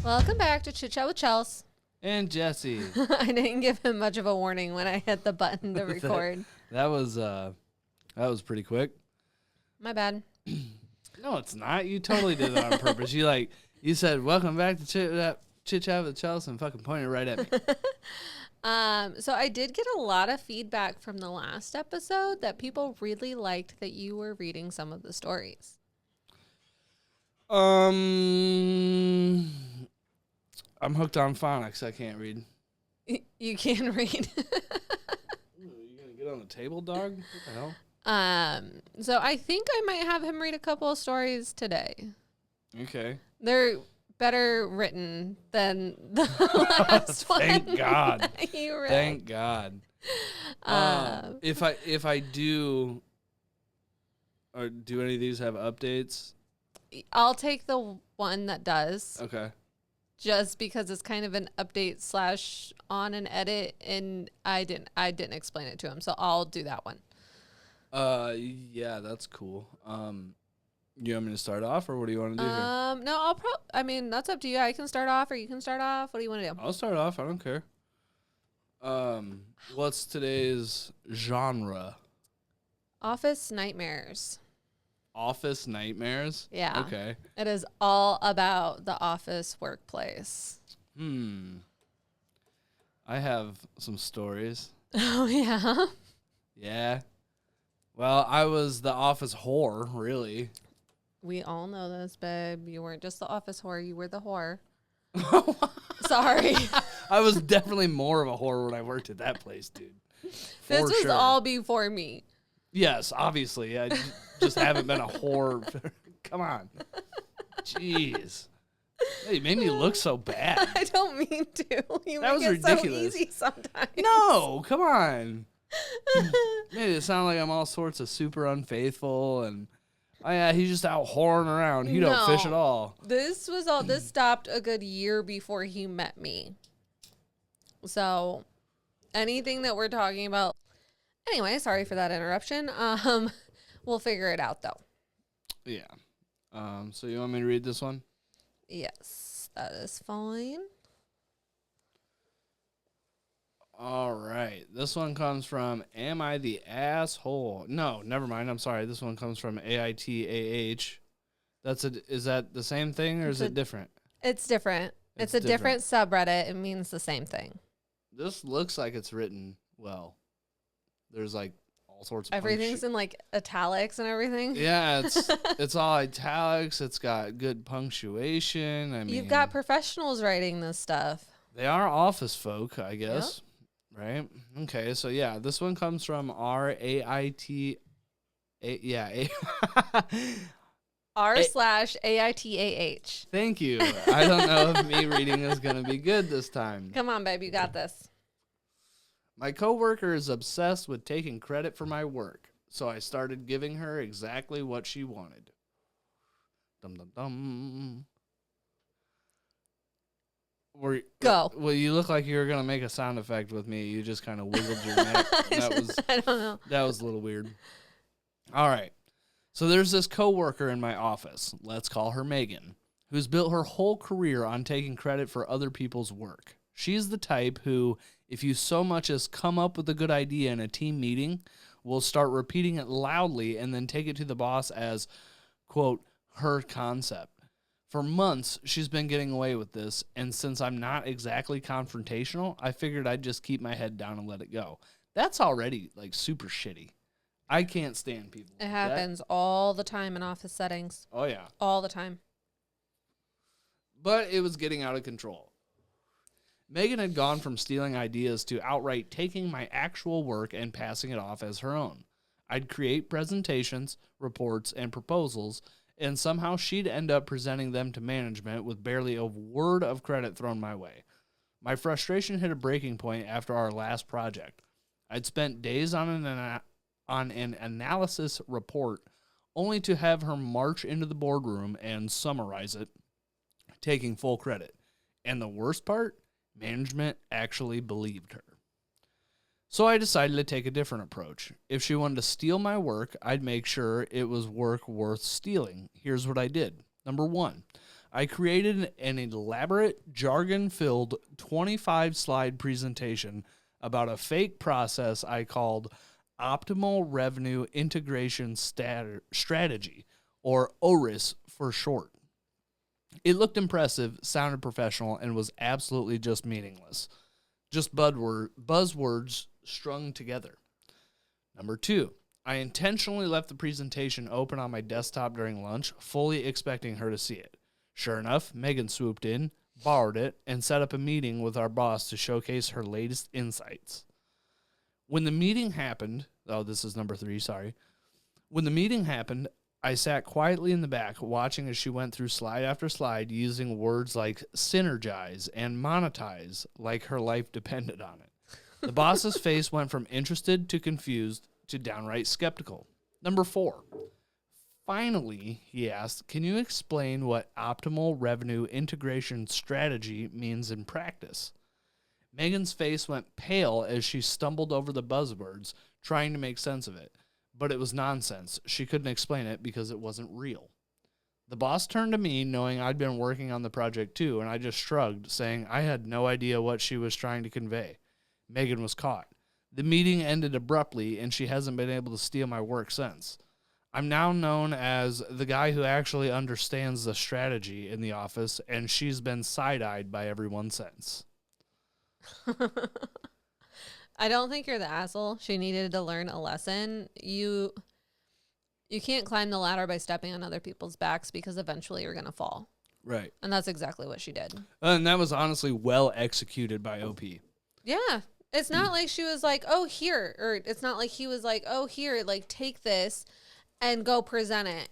Welcome back to Chit Chat with Chels. And Jesse. I didn't give him much of a warning when I hit the button to record. that was pretty quick. My bad. No, it's not. You totally did that on purpose. You said, welcome back to Chit Chat with Chels and fucking pointed right at me. So I did get a lot of feedback from the last episode that people really liked that you were reading some of the stories. I'm hooked on phonics. I can't read. You can read. Ooh, you gonna get on the table, dog? What the hell? So I think I might have him read a couple of stories today. Okay. They're better written than the last one. Thank God. You read. Thank God. If I do, or do any of these have updates? I'll take the one that does. Okay. Just because it's kind of an update / on an edit, and I didn't explain it to him, so I'll do that one. Yeah, that's cool. You want me to start off, or what do you want to do here? No, that's up to you. I can start off, or you can start off. What do you want to do? I'll start off. I don't care. What's today's genre? Office nightmares. Office nightmares? Yeah. Okay. It is all about the office workplace. I have some stories. Oh, yeah? Yeah. Well, I was the office whore, really. We all know this, babe. You weren't just the office whore. You were the whore. Sorry. I was definitely more of a whore when I worked at that place, dude. This was all before me. Yes, obviously. I just haven't been a whore. Come on. Jeez. Hey, you made me look so bad. I don't mean to. You that make was it ridiculous. so easy sometimes. No, come on. Made it sound like I'm all sorts of super unfaithful and oh yeah, he's just out whoring around. He don't fish at all. This stopped a good year before he met me. So anything that we're talking about. Anyway, sorry for that interruption. We'll figure it out though. Yeah. So you want me to read this one? Yes, that is fine. All right. This one comes from Am I the Asshole? No, never mind. I'm sorry. This one comes from AITAH. Is that the same thing or is it different? It's different. It's a different subreddit. It means the same thing. This looks like it's written well. There's like all sorts of everything's in like italics and everything. Yeah, it's all italics. It's got good punctuation. I mean, you've got professionals writing this stuff. They are office folk, I guess. Yep. Right? Okay, so yeah, this one comes from RAIT. R/AITAH. Thank you. I don't know if me reading is going to be good this time. Come on, babe. You got this. My coworker is obsessed with taking credit for my work, so I started giving her exactly what she wanted. Dum dum dum. Go. Well, you look like you were gonna make a sound effect with me. You just kind of wiggled your neck. I don't know. That was a little weird. All right. So there's this coworker in my office. Let's call her Megan, who's built her whole career on taking credit for other people's work. She's the type who, if you so much as come up with a good idea in a team meeting, will start repeating it loudly and then take it to the boss as, quote, her concept. For months, she's been getting away with this, and since I'm not exactly confrontational, I figured I'd just keep my head down and let it go. That's already, like, super shitty. I can't stand people. It happens all the time in office settings. Oh, yeah. All the time. But it was getting out of control. Megan had gone from stealing ideas to outright taking my actual work and passing it off as her own. I'd create presentations, reports, and proposals, and somehow she'd end up presenting them to management with barely a word of credit thrown my way. My frustration hit a breaking point after our last project. I'd spent days on an analysis report, only to have her march into the boardroom and summarize it, taking full credit. And the worst part? Management actually believed her. So I decided to take a different approach. If she wanted to steal my work, I'd make sure it was work worth stealing. Here's what I did. Number 1, I created an elaborate, jargon-filled 25-slide presentation about a fake process I called Optimal Revenue Integration Strategy, or ORIS for short. It looked impressive, sounded professional, and was absolutely just meaningless. Just buzzwords strung together. Number 2, I intentionally left the presentation open on my desktop during lunch, fully expecting her to see it. Sure enough, Megan swooped in, borrowed it, and set up a meeting with our boss to showcase her latest insights. When the meeting happened, this is number 3, sorry. When the meeting happened, I sat quietly in the back, watching as she went through slide after slide, using words like synergize and monetize, like her life depended on it. The boss's face went from interested to confused to downright skeptical. Number 4. Finally, he asked, can you explain what optimal revenue integration strategy means in practice? Megan's face went pale as she stumbled over the buzzwords, trying to make sense of it. But it was nonsense. She couldn't explain it because it wasn't real. The boss turned to me, knowing I'd been working on the project too, and I just shrugged, saying I had no idea what she was trying to convey. Megan was caught. The meeting ended abruptly, and she hasn't been able to steal my work since. I'm now known as the guy who actually understands the strategy in the office, and she's been side-eyed by everyone since. I don't think you're the asshole. She needed to learn a lesson. You can't climb the ladder by stepping on other people's backs because eventually you're going to fall. Right. And that's exactly what she did. And that was honestly well executed by OP. Yeah. It's not like she was like, oh, here. Or it's not like he was like, oh, here, like, take this and go present it.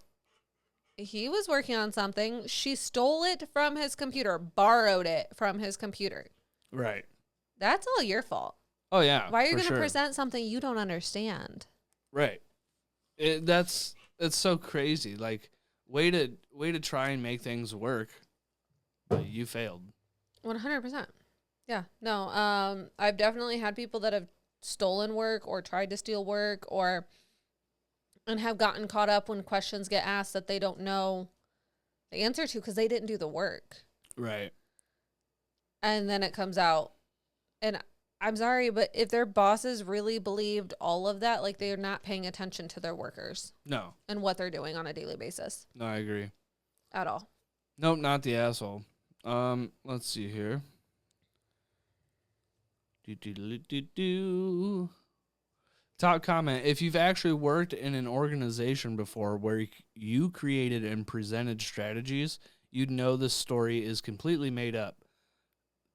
He was working on something. She stole it from his computer, borrowed it from his computer. Right. That's all your fault. Oh, yeah. Why are you going to present something you don't understand? Right. It's so crazy. Like, way to try and make things work, but you failed. 100%. Yeah. No. I've definitely had people that have stolen work or tried to steal work and have gotten caught up when questions get asked that they don't know the answer to because they didn't do the work. Right. And then it comes out. And I'm sorry, but if their bosses really believed all of that, like, they're not paying attention to their workers. No. And what they're doing on a daily basis. No, I agree. At all. Nope, not the asshole. Let's see here. Top comment. If you've actually worked in an organization before where you created and presented strategies, you'd know this story is completely made up.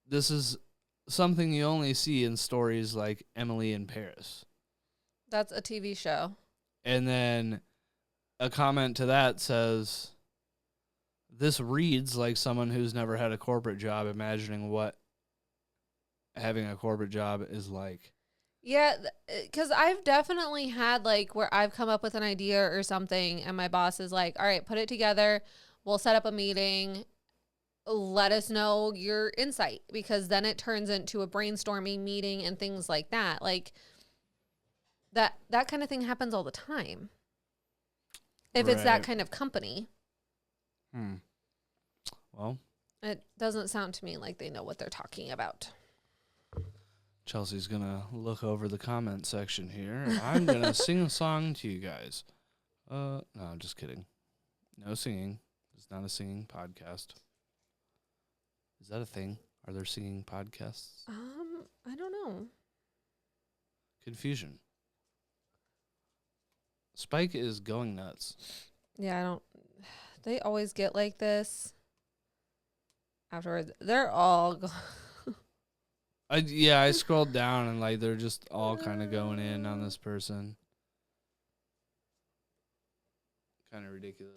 This is something you only see in stories like Emily in Paris. That's a TV show. And then a comment to that says, this reads like someone who's never had a corporate job imagining what having a corporate job is like. Yeah, because I've definitely had, like, where I've come up with an idea or something, and my boss is like, all right, put it together. We'll set up a meeting. Let us know your insight, because then it turns into a brainstorming meeting and things like that. Like, that kind of thing happens all the time. If it's that kind of company. Well, it doesn't sound to me like they know what they're talking about. Chelsea's going to look over the comment section here. I'm going to sing a song to you guys. No, I'm just kidding. No singing. It's not a singing podcast. Is that a thing? Are there singing podcasts? I don't know. Confusion. Spike is going nuts. Yeah, they always get like this. Afterwards, they're all I scrolled down and, like, they're just all kind of going in on this person. Kind of ridiculous.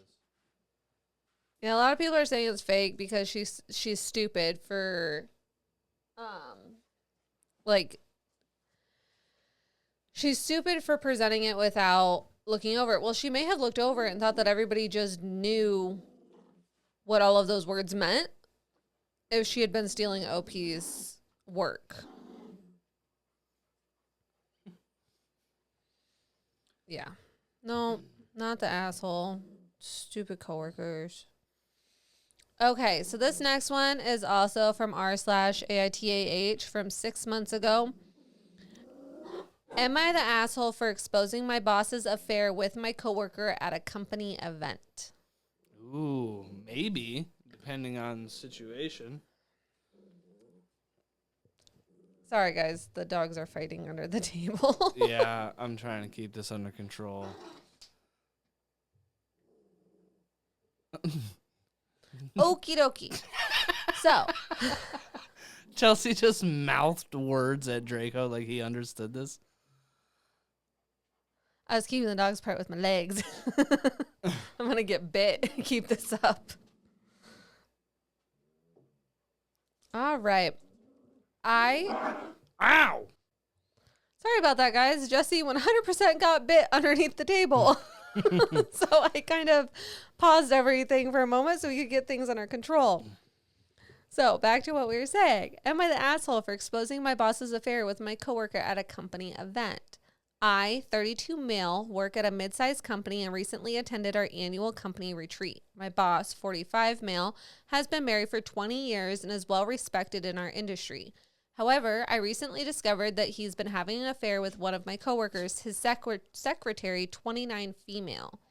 Yeah, a lot of people are saying it's fake because she's stupid for, like, she's stupid for presenting it without looking over it. Well, she may have looked over it and thought that everybody just knew what all of those words meant if she had been stealing OP's work. Yeah. No, not the asshole. Stupid coworkers. Okay, so this next one is also from r/AITAH from 6 months ago. Am I the asshole for exposing my boss's affair with my coworker at a company event? Ooh, maybe, depending on the situation. Sorry, guys. The dogs are fighting under the table. Yeah, I'm trying to keep this under control. Okie dokie. So, Chelsea just mouthed words at Draco like he understood this. I was keeping the dogs apart with my legs. I'm going to get bit. Keep this up. All right. Ow! Sorry about that, guys. Jesse 100% got bit underneath the table. So I kind of paused everything for a moment so we could get things under control. So back to what we were saying. Am I the asshole for exposing my boss's affair with my coworker at a company event? I, 32 male, work at a mid-sized company and recently attended our annual company retreat. My boss, 45 male, has been married for 20 years and is well respected in our industry. However, I recently discovered that he's been having an affair with one of my coworkers, his secretary, 29 female.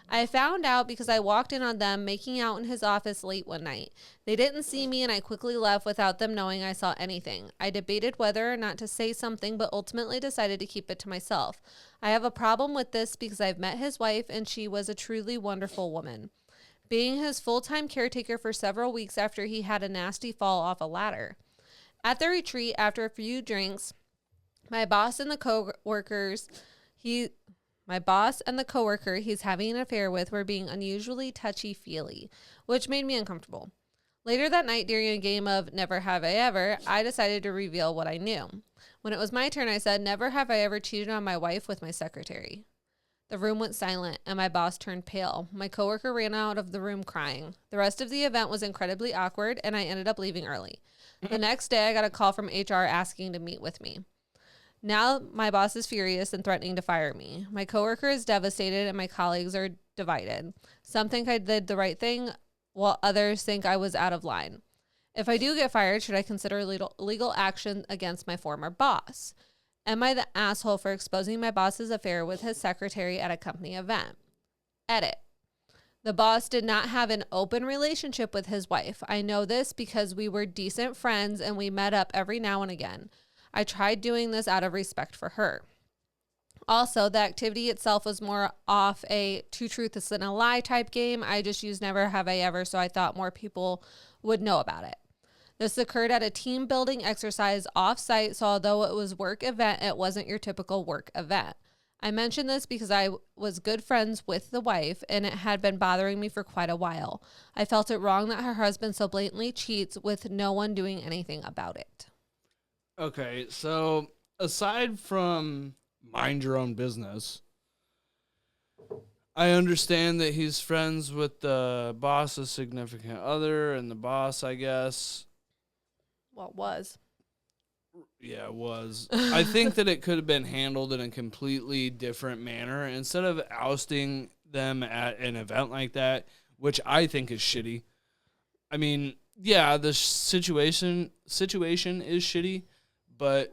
I found out because I walked in on them making out in his office late one night. They didn't see me and I quickly left without them knowing I saw anything. I debated whether or not to say something, but ultimately decided to keep it to myself. I have a problem with this because I've met his wife and she was a truly wonderful woman. Being his full-time caretaker for several weeks after he had a nasty fall off a ladder. At the retreat, after a few drinks, my boss and the coworker he's having an affair with were being unusually touchy-feely, which made me uncomfortable. Later that night, during a game of Never Have I Ever, I decided to reveal what I knew. When it was my turn, I said, "Never have I ever cheated on my wife with my secretary." The room went silent, and my boss turned pale. My coworker ran out of the room crying. The rest of the event was incredibly awkward, and I ended up leaving early. The next day, I got a call from HR asking to meet with me. Now my boss is furious and threatening to fire me. My coworker is devastated and my colleagues are divided. Some think I did the right thing, while others think I was out of line. If I do get fired, should I consider legal action against my former boss? Am I the asshole for exposing my boss's affair with his secretary at a company event? Edit. The boss did not have an open relationship with his wife. I know this because we were decent friends and we met up every now and again. I tried doing this out of respect for her. Also, the activity itself was more off a two truths and a lie type game. I just used Never Have I Ever, so I thought more people would know about it. This occurred at a team building exercise off-site, so although it was work event, it wasn't your typical work event. I mention this because I was good friends with the wife and it had been bothering me for quite a while. I felt it wrong that her husband so blatantly cheats with no one doing anything about it. Okay, so aside from mind your own business, I understand that he's friends with the boss's significant other and the boss, I guess. Well, it was. Yeah, it was. I think that it could have been handled in a completely different manner. Instead of ousting them at an event like that, which I think is shitty. I mean, yeah, the situation is shitty, but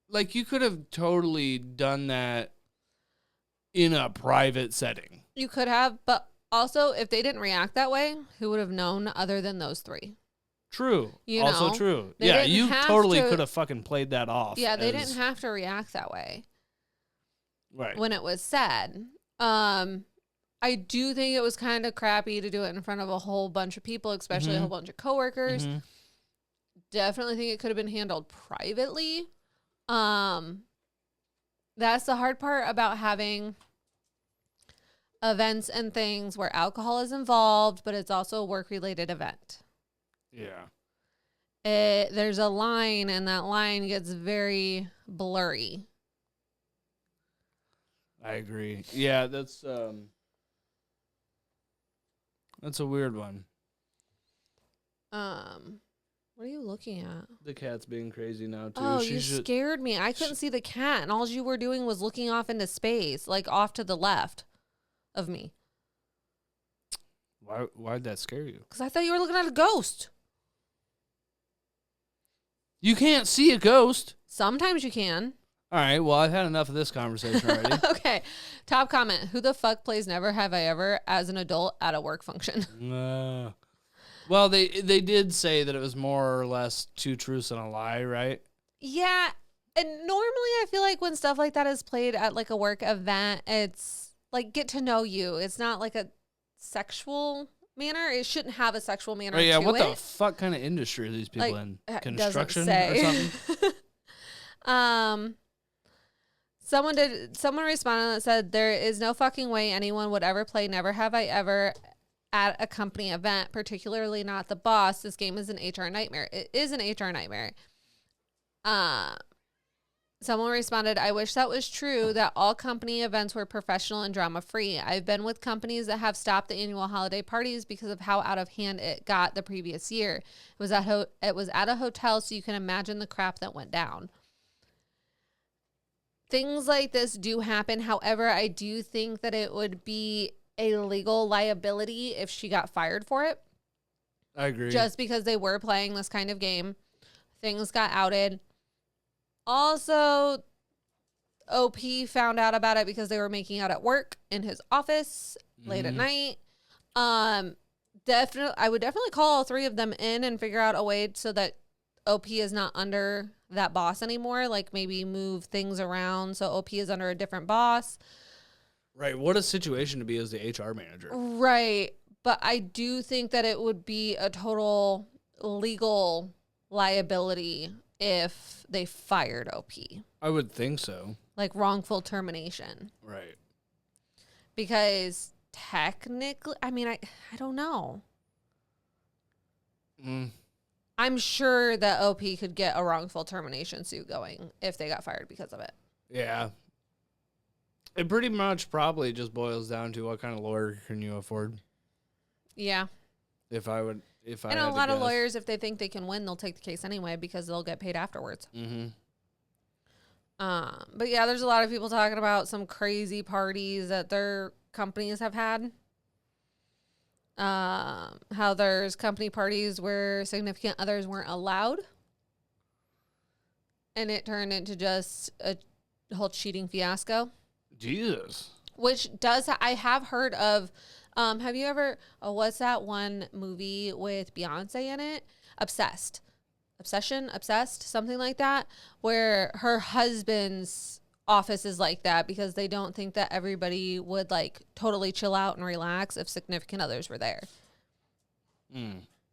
like you could have totally done that in a private setting. You could have, but also if they didn't react that way, who would have known other than those three? True. You also know, true. Yeah, you totally could have fucking played that off. Yeah, they didn't have to react that way. Right. When it was said. I do think it was kind of crappy to do it in front of a whole bunch of people, especially a whole bunch of coworkers. Mm-hmm. Definitely think it could have been handled privately. That's the hard part about having events and things where alcohol is involved, but it's also a work-related event. Yeah. There's a line, and that line gets very blurry. I agree. Yeah, that's a weird one. What are you looking at? The cat's being crazy now, too. Oh, you scared me. I couldn't see the cat, and all you were doing was looking off into space, like off to the left of me. Why'd that scare you? Because I thought you were looking at a ghost. You can't see a ghost. Sometimes you can. All right, well, I've had enough of this conversation already. Okay. Top comment. Who the fuck plays Never Have I Ever as an adult at a work function? Well, they did say that it was more or less 2 truths and a lie, right? Yeah. And normally I feel like when stuff like that is played at like a work event, it's like get to know you. It's not like a sexual manner. It shouldn't have a sexual manner. Oh, yeah, to what it. the fuck kind of industry are these people Like, in? it Construction doesn't or say. something? Someone responded that said there is no fucking way anyone would ever play Never Have I Ever at a company event, particularly not the boss. This game is an HR nightmare. It is an HR nightmare. Someone responded, I wish that was true, that all company events were professional and drama-free. I've been with companies that have stopped the annual holiday parties because of how out of hand it got the previous year. It was at a hotel, so you can imagine the crap that went down. Things like this do happen. However, I do think that it would be a legal liability if she got fired for it. I agree. Just because they were playing this kind of game. Things got outed. Also, OP found out about it because they were making out at work in his office late at night. I would definitely call all 3 of them in and figure out a way so that OP is not under that boss anymore. Like maybe move things around so OP is under a different boss. Right. What a situation to be as the HR manager. Right. But I do think that it would be a total legal liability if they fired OP. I would think so. Like wrongful termination. Right. Because technically, I mean, I don't know. I'm sure that OP could get a wrongful termination suit going if they got fired because of it. Yeah. It pretty much probably just boils down to what kind of lawyer can you afford? Yeah. And a lot of lawyers, if they think they can win, they'll take the case anyway because they'll get paid afterwards. Mm-hmm. But yeah, there's a lot of people talking about some crazy parties that their companies have had. How there's company parties where significant others weren't allowed. And it turned into just a whole cheating fiasco. Jesus. Which I have heard of. Have you ever, what's that one movie with Beyonce in it? Obsessed, something like that, where her husband's office is like that because they don't think that everybody would like totally chill out and relax if significant others were there.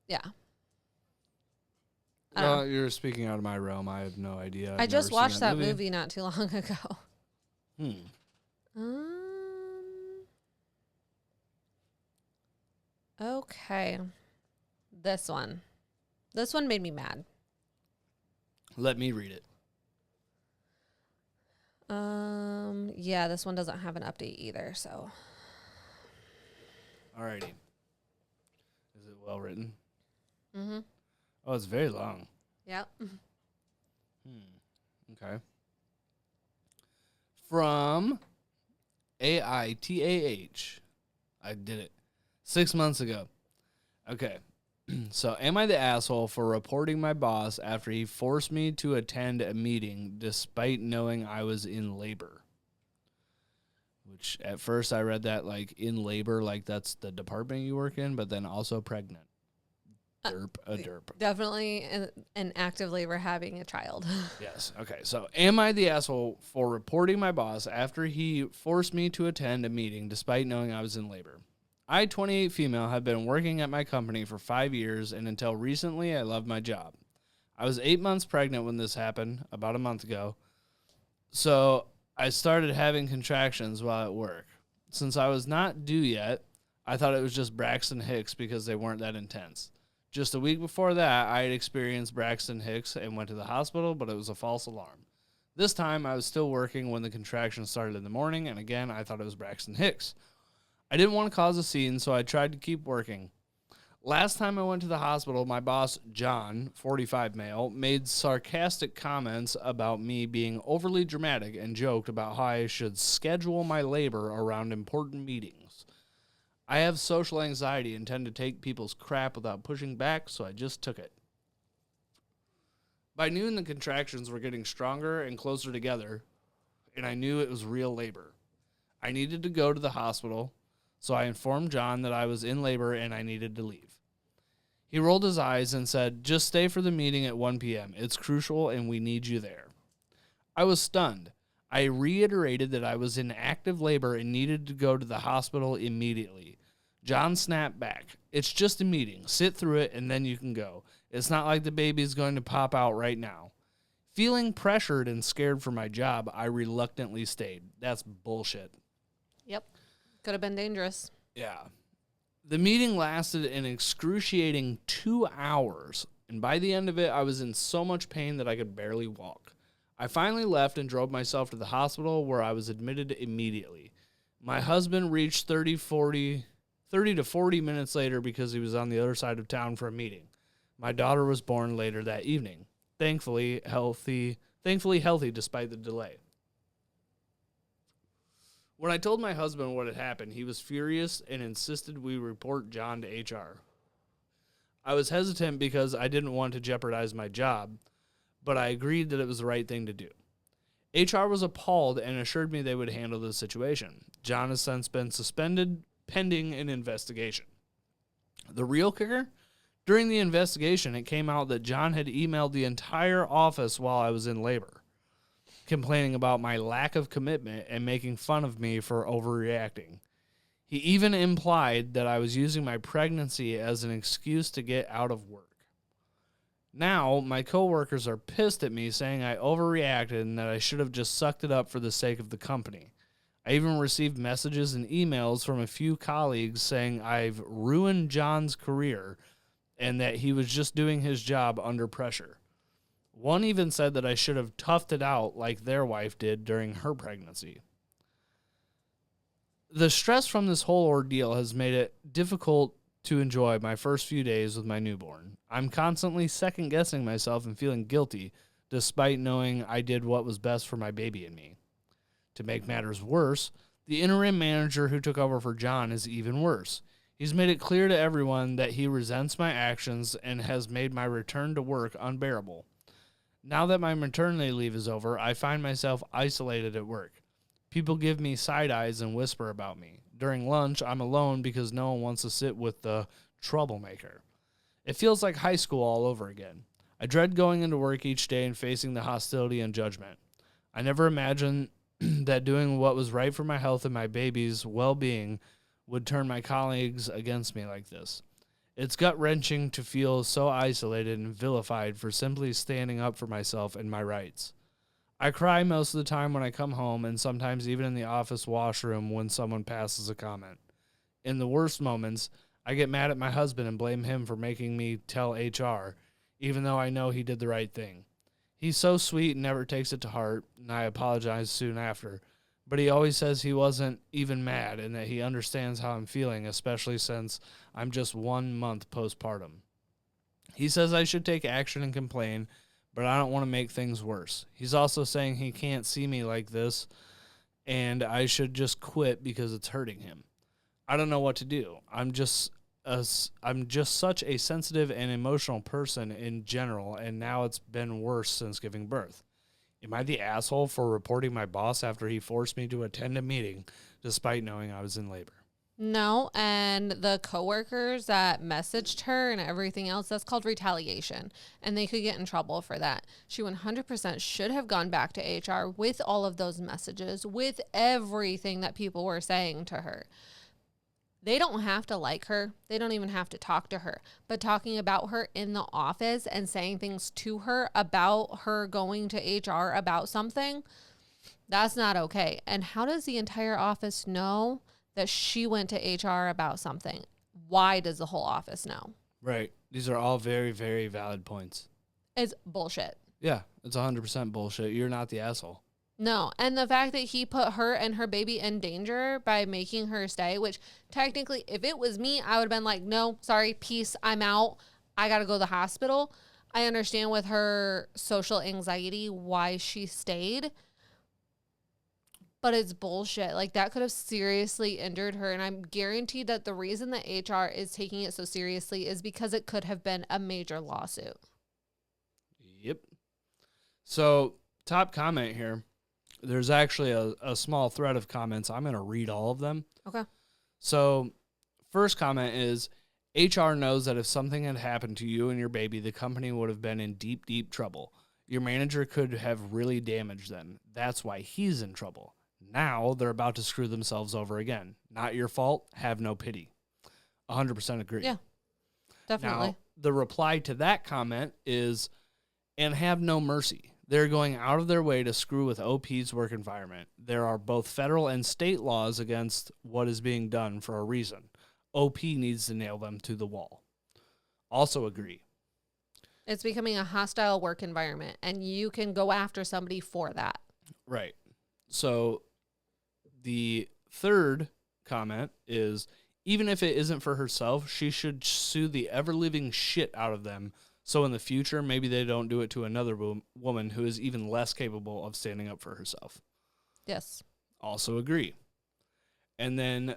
Yeah. Well, you're speaking out of my realm. I have no idea. I just watched that movie not too long ago. Okay. This one made me mad. Let me read it. Yeah, this one doesn't have an update either, so. Alrighty. Is it well written? Mm-hmm. Oh, it's very long. Yep. Okay. From AITAH. I did it 6 months ago. Okay. So, am I the asshole for reporting my boss after he forced me to attend a meeting despite knowing I was in labor? Which at first I read that like in labor, like that's the department you work in, but then also pregnant. Derp. Definitely in active labor having a child. Yes. Okay. So, am I the asshole for reporting my boss after he forced me to attend a meeting despite knowing I was in labor? I, 28 female, have been working at my company for 5 years, and until recently, I loved my job. I was 8 months pregnant when this happened, about a month ago. So, I started having contractions while at work. Since I was not due yet, I thought it was just Braxton Hicks because they weren't that intense. Just a week before that, I had experienced Braxton Hicks and went to the hospital, but it was a false alarm. This time, I was still working when the contractions started in the morning, and again, I thought it was Braxton Hicks. I didn't want to cause a scene, so I tried to keep working. Last time I went to the hospital, my boss, John, 45 male, made sarcastic comments about me being overly dramatic and joked about how I should schedule my labor around important meetings. I have social anxiety and tend to take people's crap without pushing back, so I just took it. By noon, the contractions were getting stronger and closer together, and I knew it was real labor. I needed to go to the hospital, so I informed John that I was in labor and I needed to leave. He rolled his eyes and said, "Just stay for the meeting at 1 p.m. It's crucial and we need you there." I was stunned. I reiterated that I was in active labor and needed to go to the hospital immediately. John snapped back. "It's just a meeting. Sit through it and then you can go. It's not like the baby's going to pop out right now." Feeling pressured and scared for my job, I reluctantly stayed. That's bullshit. Yep. Could have been dangerous. Yeah. The meeting lasted an excruciating 2 hours, and by the end of it, I was in so much pain that I could barely walk. I finally left and drove myself to the hospital, where I was admitted immediately. My husband reached 30 to 40 minutes later because he was on the other side of town for a meeting. My daughter was born later that evening. Thankfully healthy despite the delay. When I told my husband what had happened, he was furious and insisted we report John to HR. I was hesitant because I didn't want to jeopardize my job, but I agreed that it was the right thing to do. HR was appalled and assured me they would handle the situation. John has since been suspended pending an investigation. The real kicker? During the investigation, it came out that John had emailed the entire office while I was in labor, complaining about my lack of commitment and making fun of me for overreacting. He even implied that I was using my pregnancy as an excuse to get out of work. Now, my coworkers are pissed at me, saying I overreacted and that I should have just sucked it up for the sake of the company. I even received messages and emails from a few colleagues saying I've ruined John's career and that he was just doing his job under pressure. One even said that I should have toughed it out like their wife did during her pregnancy. The stress from this whole ordeal has made it difficult to enjoy my first few days with my newborn. I'm constantly second-guessing myself and feeling guilty, despite knowing I did what was best for my baby and me. To make matters worse, the interim manager who took over for John is even worse. He's made it clear to everyone that he resents my actions and has made my return to work unbearable. Now that my maternity leave is over, I find myself isolated at work. People give me side eyes and whisper about me. During lunch, I'm alone because no one wants to sit with the troublemaker. It feels like high school all over again. I dread going into work each day and facing the hostility and judgment. I never imagined that doing what was right for my health and my baby's well-being would turn my colleagues against me like this. It's gut-wrenching to feel so isolated and vilified for simply standing up for myself and my rights. I cry most of the time when I come home and sometimes even in the office washroom when someone passes a comment. In the worst moments, I get mad at my husband and blame him for making me tell HR, even though I know he did the right thing. He's so sweet and never takes it to heart, and I apologize soon after. But he always says he wasn't even mad and that he understands how I'm feeling, especially since I'm just 1 month postpartum. He says I should take action and complain, but I don't want to make things worse. He's also saying he can't see me like this and I should just quit because it's hurting him. I don't know what to do. I'm just such a sensitive and emotional person in general, and now it's been worse since giving birth. Am I the asshole for reporting my boss after he forced me to attend a meeting despite knowing I was in labor? No, and the coworkers that messaged her and everything else, that's called retaliation, and they could get in trouble for that. She 100% should have gone back to HR with all of those messages, with everything that people were saying to her. They don't have to like her. They don't even have to talk to her. But talking about her in the office and saying things to her about her going to HR about something, that's not okay. And how does the entire office know that she went to HR about something? Why does the whole office know? Right. These are all very, very valid points. It's bullshit. Yeah, it's 100% bullshit. You're not the asshole. No, and the fact that he put her and her baby in danger by making her stay, which technically, if it was me, I would have been like, no, sorry, peace, I'm out. I got to go to the hospital. I understand with her social anxiety why she stayed. But it's bullshit. Like, that could have seriously injured her. And I'm guaranteed that the reason that HR is taking it so seriously is because it could have been a major lawsuit. Yep. So, top comment here. There's actually a small thread of comments. I'm going to read all of them. Okay. So, first comment is, HR knows that if something had happened to you and your baby, the company would have been in deep, deep trouble. Your manager could have really damaged them. That's why he's in trouble. Now they're about to screw themselves over again. Not your fault. Have no pity. 100% agree. Yeah, definitely. Now, the reply to that comment is, and have no mercy. They're going out of their way to screw with OP's work environment. There are both federal and state laws against what is being done for a reason. OP needs to nail them to the wall. Also agree. It's becoming a hostile work environment, and you can go after somebody for that. Right. So the third comment is, even if it isn't for herself, she should sue the ever-living shit out of them, so in the future, maybe they don't do it to another woman who is even less capable of standing up for herself. Yes. Also agree. And then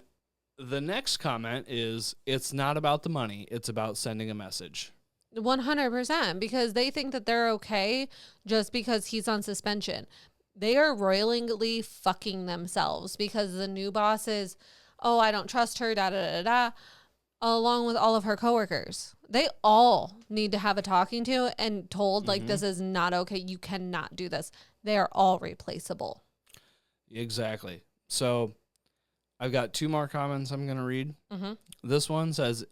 the next comment is, it's not about the money, it's about sending a message. 100%, because they think that they're okay just because he's on suspension. They are royally fucking themselves because the new boss is, oh, I don't trust her, da-da-da-da, along with all of her coworkers. They all need to have a talking to and told, like, this is not okay. You cannot do this. They are all replaceable. Exactly. So I've got two more comments I'm going to read. Mm-hmm. This one says,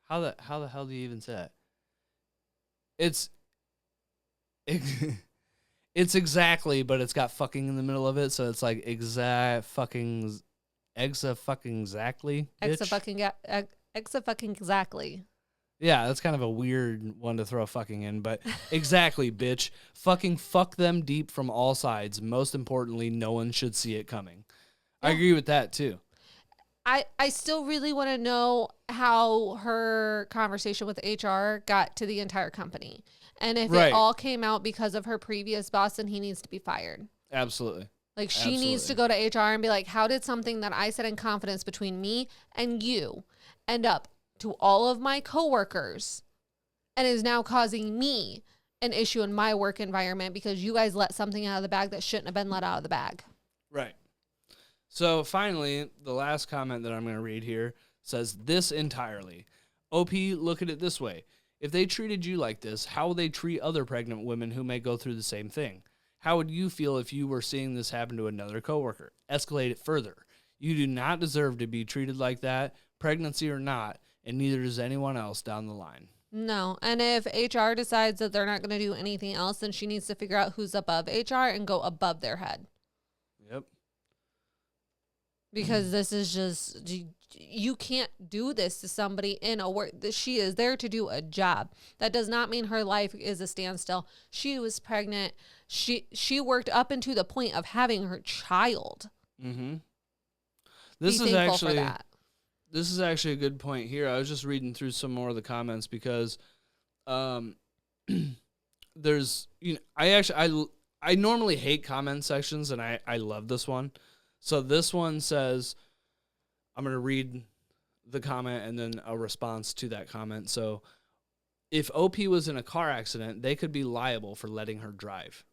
how the hell do you even say that? It's exactly, but it's got fucking in the middle of it, so it's like exactly. Exactly. Yeah, that's kind of a weird one to throw fucking in, but exactly, bitch. Fucking fuck them deep from all sides. Most importantly, no one should see it coming. Yeah. I agree with that too. I still really want to know how her conversation with HR got to the entire company. And if it all came out because of her previous boss, then he needs to be fired. Absolutely. Like, she needs to go to HR and be like, how did something that I said in confidence between me and you end up to all of my coworkers and is now causing me an issue in my work environment because you guys let something out of the bag that shouldn't have been let out of the bag. Right. So finally, the last comment that I'm going to read here says this entirely. OP, look at it this way. If they treated you like this, how would they treat other pregnant women who may go through the same thing? How would you feel if you were seeing this happen to another coworker? Escalate it further. You do not deserve to be treated like that, pregnancy or not, and neither does anyone else down the line. No. And if HR decides that they're not going to do anything else, then she needs to figure out who's above HR and go above their head. Yep. Because this is just, you can't do this to somebody in a work. She is there to do a job. That does not mean her life is a standstill. She was pregnant. She worked up into the point of having her child. Mm-hmm. This is actually a good point here. I was just reading through some more of the comments because there's, I normally hate comment sections, and I love this one. So this one says, I'm going to read the comment and then a response to that comment. So if OP was in a car accident, they could be liable for letting her drive.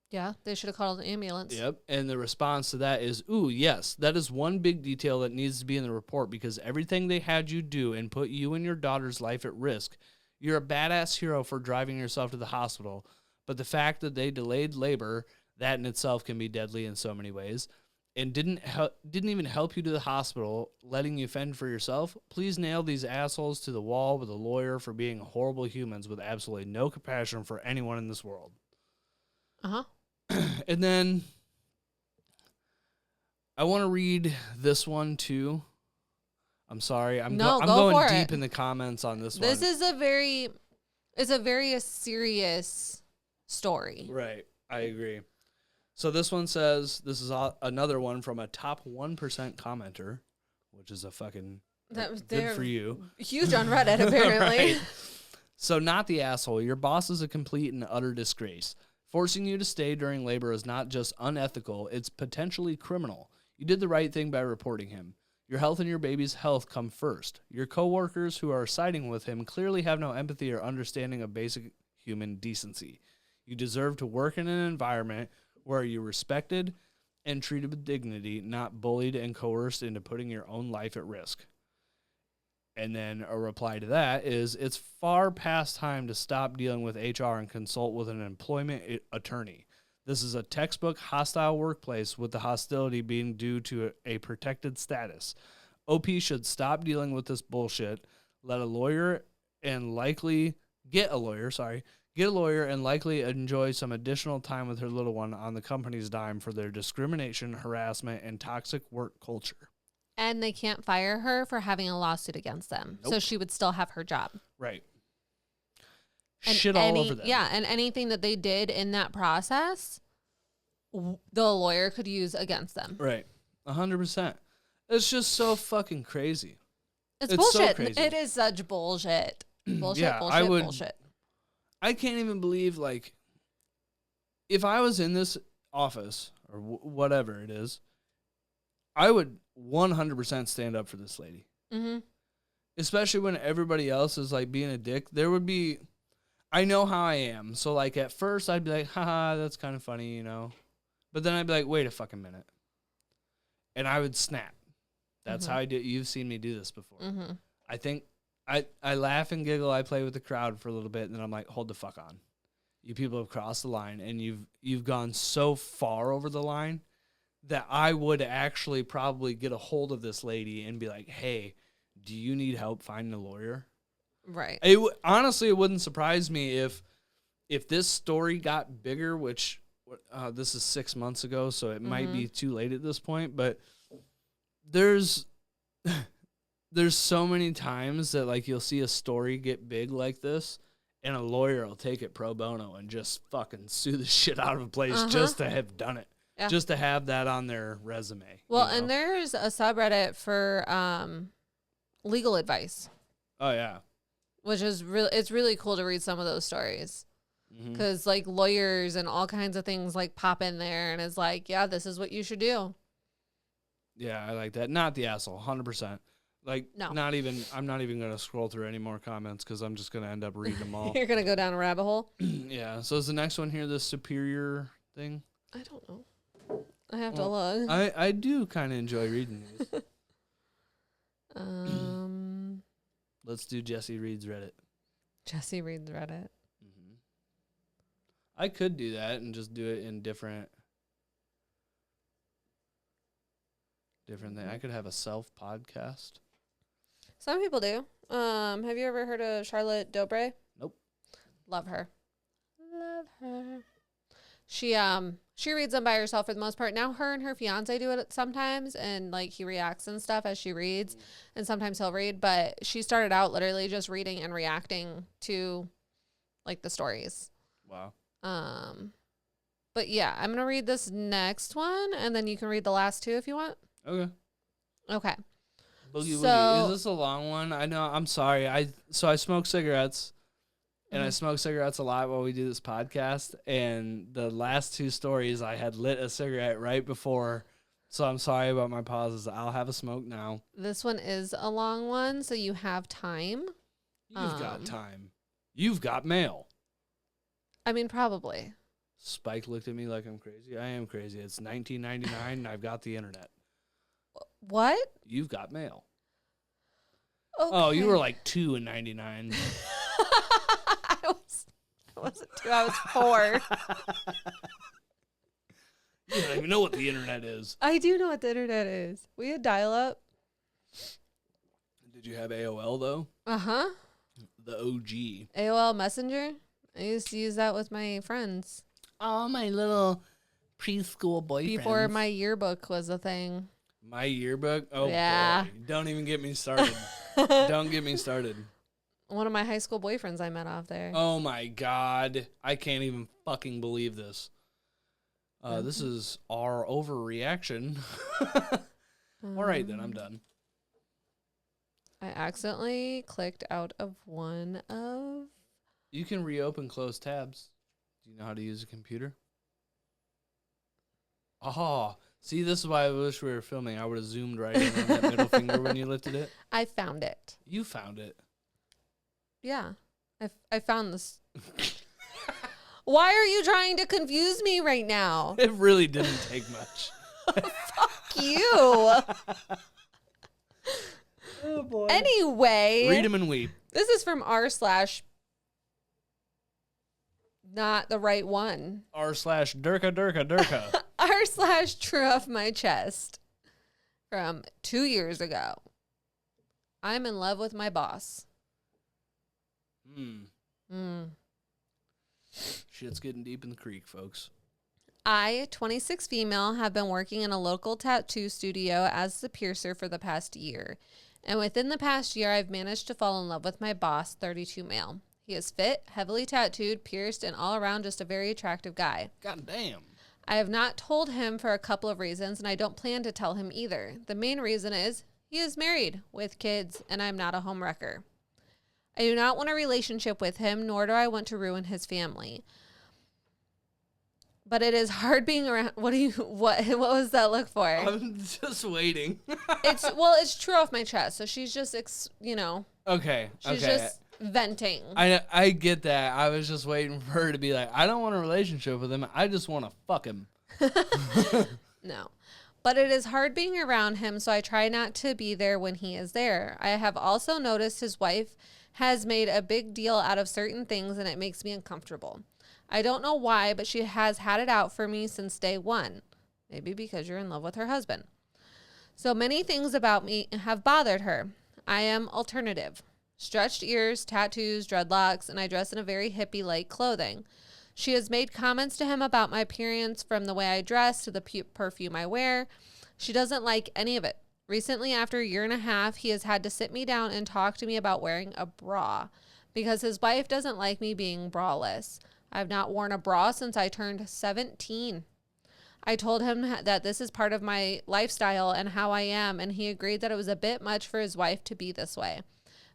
Yeah, they should have called an ambulance. Yep. And the response to that is, ooh, yes, that is one big detail that needs to be in the report because everything they had you do and put you and your daughter's life at risk. You're a badass hero for driving yourself to the hospital, but the fact that they delayed labor, that in itself can be deadly in so many ways, and didn't even help you to the hospital, letting you fend for yourself. Please nail these assholes to the wall with a lawyer for being horrible humans with absolutely no compassion for anyone in this world. Uh-huh. And then I want to read this one too. I'm sorry. I'm going deep in the comments on this one. This is a very serious story. Right. I agree. So this one says, this is another one from a top 1% commenter, which is a fucking good for you. Huge on Reddit, apparently. Right. So not the asshole. Your boss is a complete and utter disgrace. Forcing you to stay during labor is not just unethical, it's potentially criminal. You did the right thing by reporting him. Your health and your baby's health come first. Your coworkers who are siding with him clearly have no empathy or understanding of basic human decency. You deserve to work in an environment where you're respected and treated with dignity, not bullied and coerced into putting your own life at risk. And then a reply to that is, it's far past time to stop dealing with HR and consult with an employment attorney. This is a textbook hostile workplace, with the hostility being due to a protected status. OP should stop dealing with this bullshit, get a lawyer and likely enjoy some additional time with her little one on the company's dime for their discrimination, harassment, and toxic work culture. And they can't fire her for having a lawsuit against them. Nope. So she would still have her job. Right. And shit all over them. Yeah, and anything that they did in that process, the lawyer could use against them. Right. 100%. It's just so fucking crazy. It's bullshit. So crazy. It is such bullshit. Bullshit, Yeah, bullshit, bullshit. I can't even believe, like, if I was in this office or whatever it is, I would 100% stand up for this lady. Mm-hmm. Especially when everybody else is, like, being a dick. There would be, I know how I am. So, like, at first I'd be like, haha, that's kind of funny, you know. But then I'd be like, wait a fucking minute. And I would snap. That's how I do. You've seen me do this before. Mm-hmm. I think I laugh and giggle. I play with the crowd for a little bit, and then I'm like, hold the fuck on. You people have crossed the line, and you've gone so far over the line that I would actually probably get a hold of this lady and be like, hey, do you need help finding a lawyer? Right. Honestly, it wouldn't surprise me if this story got bigger, which this is 6 months ago, so it might be too late at this point, but there's so many times that, like, you'll see a story get big like this, and a lawyer will take it pro bono and just fucking sue the shit out of a place just to have done it. Yeah. Just to have that on their resume. Well, and there's a subreddit for legal advice. Oh, yeah. Which is it's really cool to read some of those stories. Because, like, lawyers and all kinds of things, like, pop in there and is like, yeah, this is what you should do. Yeah, I like that. Not the asshole, 100%. Like, no. I'm not even going to scroll through any more comments because I'm just going to end up reading them all. You're going to go down a rabbit hole? Yeah. So is the next one here the superior thing? I don't know. I have to look. I do kind of enjoy reading these. Let's do Jesse Reads Reddit. Jesse Reads Reddit. I could do that and just do it in different thing. I could have a self-podcast. Some people do. Have you ever heard of Charlotte Dobre? Nope. Love her. She reads them by herself for the most part. Now her and her fiance do it sometimes, and, like, he reacts and stuff as she reads, and sometimes he'll read, but she started out literally just reading and reacting to, like, the stories. Wow. But yeah, I'm gonna read this next one, and then you can read the last two if you want. Okay. Boogie so, Woogie. Is this a long one? I know. I'm sorry. I smoke cigarettes, and I smoke cigarettes a lot while we do this podcast. And the last two stories, I had lit a cigarette right before, so I'm sorry about my pauses. I'll have a smoke now. This one is a long one, so you have time. You've got time. You've got mail. I mean, probably. Spike looked at me like I'm crazy. I am crazy. It's 1999, and I've got the internet. What? You've got mail. Okay. Oh, you were like 2 in 99. I wasn't 2. I was 4. You don't even know what the internet is. I do know what the internet is. We had dial-up. Did you have AOL, though? Uh-huh. The OG. AOL Messenger. I used to use that with my friends. Oh, my little preschool boyfriends. Before my yearbook was a thing. My yearbook? Oh, yeah. Boy. Don't even get me started. Don't get me started. One of my high school boyfriends I met off there. Oh, my God. I can't even fucking believe this. This is our overreaction. All right, then. I'm done. I accidentally clicked out of one of... You can reopen closed tabs. Do you know how to use a computer? Oh, see, this is why I wish we were filming. I would have zoomed right in on that middle finger when you lifted it. I found it. You found it. Yeah. I found this. Why are you trying to confuse me right now? It really didn't take much. Fuck you. Oh, boy. Anyway. Read 'em and weep. This is from r/ not the right one. r/Durka. r/ true off my chest from 2 years ago. I'm in love with my boss. Shit's getting deep in the creek, folks. I, 26 female, have been working in a local tattoo studio as the piercer for the past year. And within the past year, I've managed to fall in love with my boss, 32 male. He is fit, heavily tattooed, pierced, and all around just a very attractive guy. God damn. I have not told him for a couple of reasons, and I don't plan to tell him either. The main reason is he is married with kids, and I'm not a homewrecker. I do not want a relationship with him, nor do I want to ruin his family. But it is hard being around. What was that look for? I'm just waiting. It's true off my chest. So she's just, Okay. She's just venting. I get that. I was just waiting for her to be like, I don't want a relationship with him. I just want to fuck him. No. But it is hard being around him, so I try not to be there when he is there. I have also noticed his wife has made a big deal out of certain things, and it makes me uncomfortable. I don't know why, but she has had it out for me since day one. Maybe because you're in love with her husband. So many things about me have bothered her. I am alternative. Stretched ears, tattoos, dreadlocks, and I dress in a very hippie-like clothing. She has made comments to him about my appearance, from the way I dress to the perfume I wear. She doesn't like any of it. Recently, after a year and a half, he has had to sit me down and talk to me about wearing a bra because his wife doesn't like me being braless. I've not worn a bra since I turned 17. I told him that this is part of my lifestyle and how I am, and he agreed that it was a bit much for his wife to be this way.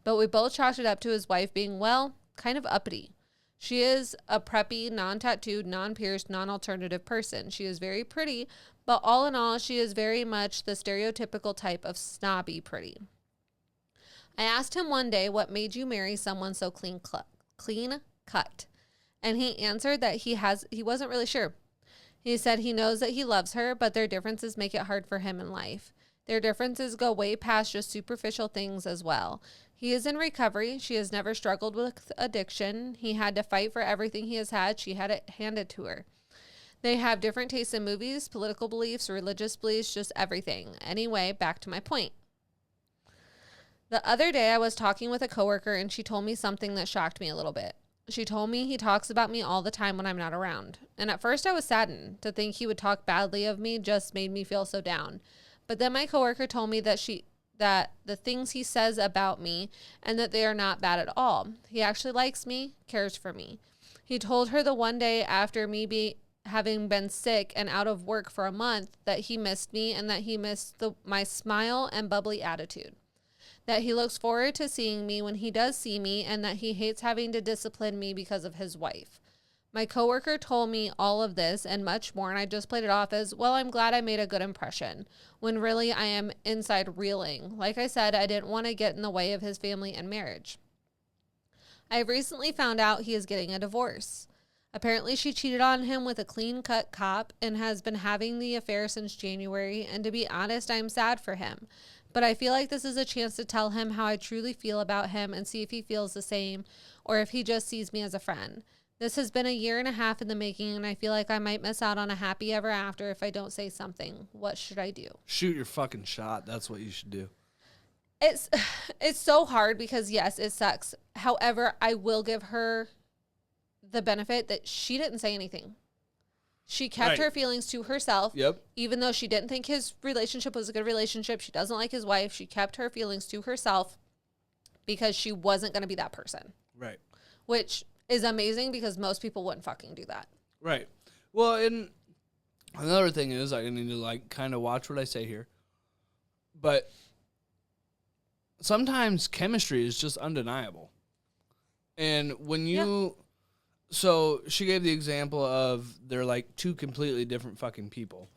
But we both chalked it up to his wife being, well, kind of uppity. She is a preppy, non-tattooed, non-pierced, non-alternative person. She is very pretty, but all in all, she is very much the stereotypical type of snobby pretty. I asked him one day, what made you marry someone so clean cut? And he answered that he wasn't really sure. He said he knows that he loves her, but their differences make it hard for him in life. Their differences go way past just superficial things as well. He is in recovery. She has never struggled with addiction. He had to fight for everything he has had. She had it handed to her. They have different tastes in movies, political beliefs, religious beliefs, just everything. Anyway, back to my point. The other day I was talking with a coworker and she told me something that shocked me a little bit. She told me he talks about me all the time when I'm not around. And at first I was saddened. To think he would talk badly of me just made me feel so down. But then my coworker told me that the things he says about me and that they are not bad at all. He actually likes me, cares for me. He told her the one day after me having been sick and out of work for a month that he missed me and that he missed my smile and bubbly attitude. That he looks forward to seeing me when he does see me, and that he hates having to discipline me because of his wife. My coworker told me all of this and much more, and I just played it off as, well, I'm glad I made a good impression, when really I am inside reeling. Like I said, I didn't want to get in the way of his family and marriage. I have recently found out he is getting a divorce. Apparently she cheated on him with a clean-cut cop and has been having the affair since January, and to be honest, I'm sad for him. But I feel like this is a chance to tell him how I truly feel about him and see if he feels the same or if he just sees me as a friend. This has been a year and a half in the making, and I feel like I might miss out on a happy ever after if I don't say something. What should I do? Shoot your fucking shot. That's what you should do. It's so hard because, yes, it sucks. However, I will give her the benefit that she didn't say anything. She kept her feelings to herself. Yep. Even though she didn't think his relationship was a good relationship, she doesn't like his wife. She kept her feelings to herself because she wasn't going to be that person. Right. Which is amazing because most people wouldn't fucking do that. Right. Well, and another thing is I need to kind of watch what I say here. But sometimes chemistry is just undeniable. And when you So she gave the example of they're like two completely different fucking people.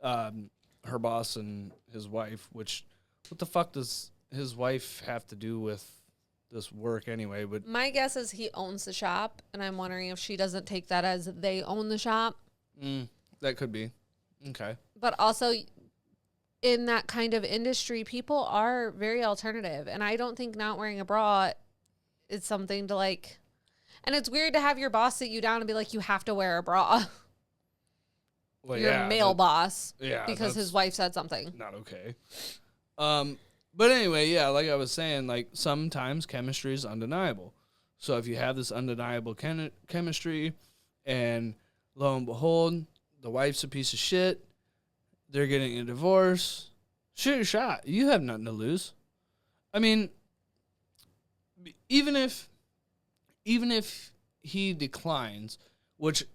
Her boss and his wife, which, what the fuck does his wife have to do with this work anyway? But My guess is he owns the shop, and I'm wondering if she doesn't take that as they own the shop. That could be. Okay. But also, in that kind of industry, people are very alternative, and I don't think not wearing a bra is something to like. And it's weird to have your boss sit you down and be like, you have to wear a bra. Well, Your male boss. Yeah. Because his wife said something. Not okay. But anyway, yeah, like I was saying, like sometimes chemistry is undeniable. So if you have this undeniable chemistry and lo and behold, the wife's a piece of shit, they're getting a divorce, shoot your shot. You have nothing to lose. I mean, even if he declines, which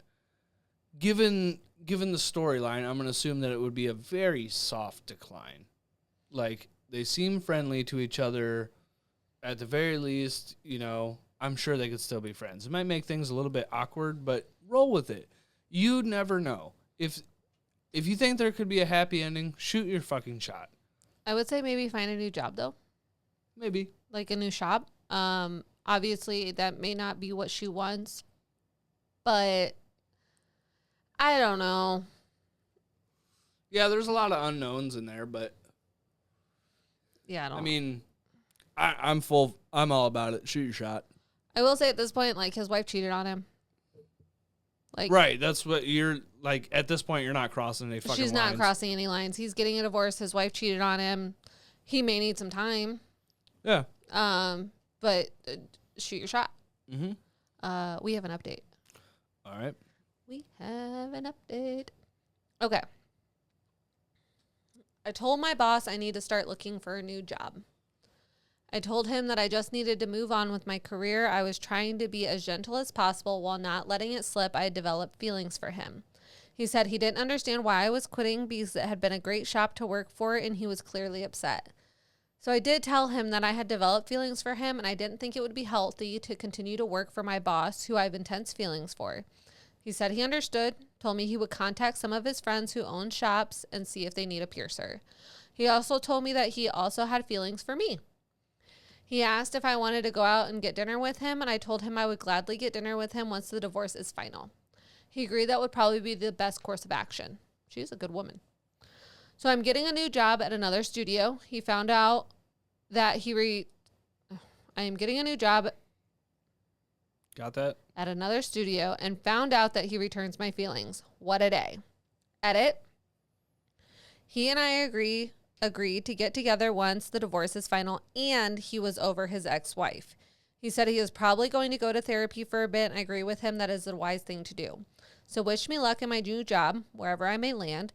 given the storyline, I'm going to assume that it would be a very soft decline. Like, they seem friendly to each other. At the very least, you know, I'm sure they could still be friends. It might make things a little bit awkward, but roll with it. You never know. If you think there could be a happy ending, shoot your fucking shot. I would say maybe find a new job, though. Maybe. Like a new shop. Obviously, that may not be what she wants, but I don't know. Yeah, there's a lot of unknowns in there, but yeah, I mean, I'm all about it. Shoot your shot. I will say at this point, like, his wife cheated on him. Like, right, that's what you're like. At this point, you're not crossing any fucking. She's not crossing any lines. He's getting a divorce. His wife cheated on him. He may need some time. Yeah. But shoot your shot. Mm-hmm. We have an update. All right. We have an update. Okay. I told my boss I need to start looking for a new job. I told him that I just needed to move on with my career. I was trying to be as gentle as possible while not letting it slip. I had developed feelings for him. He said he didn't understand why I was quitting because it had been a great shop to work for, and he was clearly upset. So I did tell him that I had developed feelings for him, and I didn't think it would be healthy to continue to work for my boss, who I have intense feelings for. He said he understood, told me he would contact some of his friends who own shops and see if they need a piercer. He also told me that he also had feelings for me. He asked if I wanted to go out and get dinner with him, and I told him I would gladly get dinner with him once the divorce is final. He agreed that would probably be the best course of action. She's a good woman. So I'm getting a new job at another studio. He found out that I am getting a new job. Got that? At another studio and found out that he returns my feelings. What a day. Edit. He and I agreed to get together once the divorce is final, and he was over his ex-wife. He said he is probably going to go to therapy for a bit, and I agree with him that is the wise thing to do. So wish me luck in my new job, wherever I may land.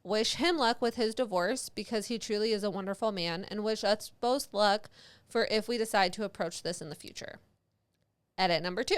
Wish him luck with his divorce because he truly is a wonderful man, and wish us both luck for if we decide to approach this in the future. Edit number 2.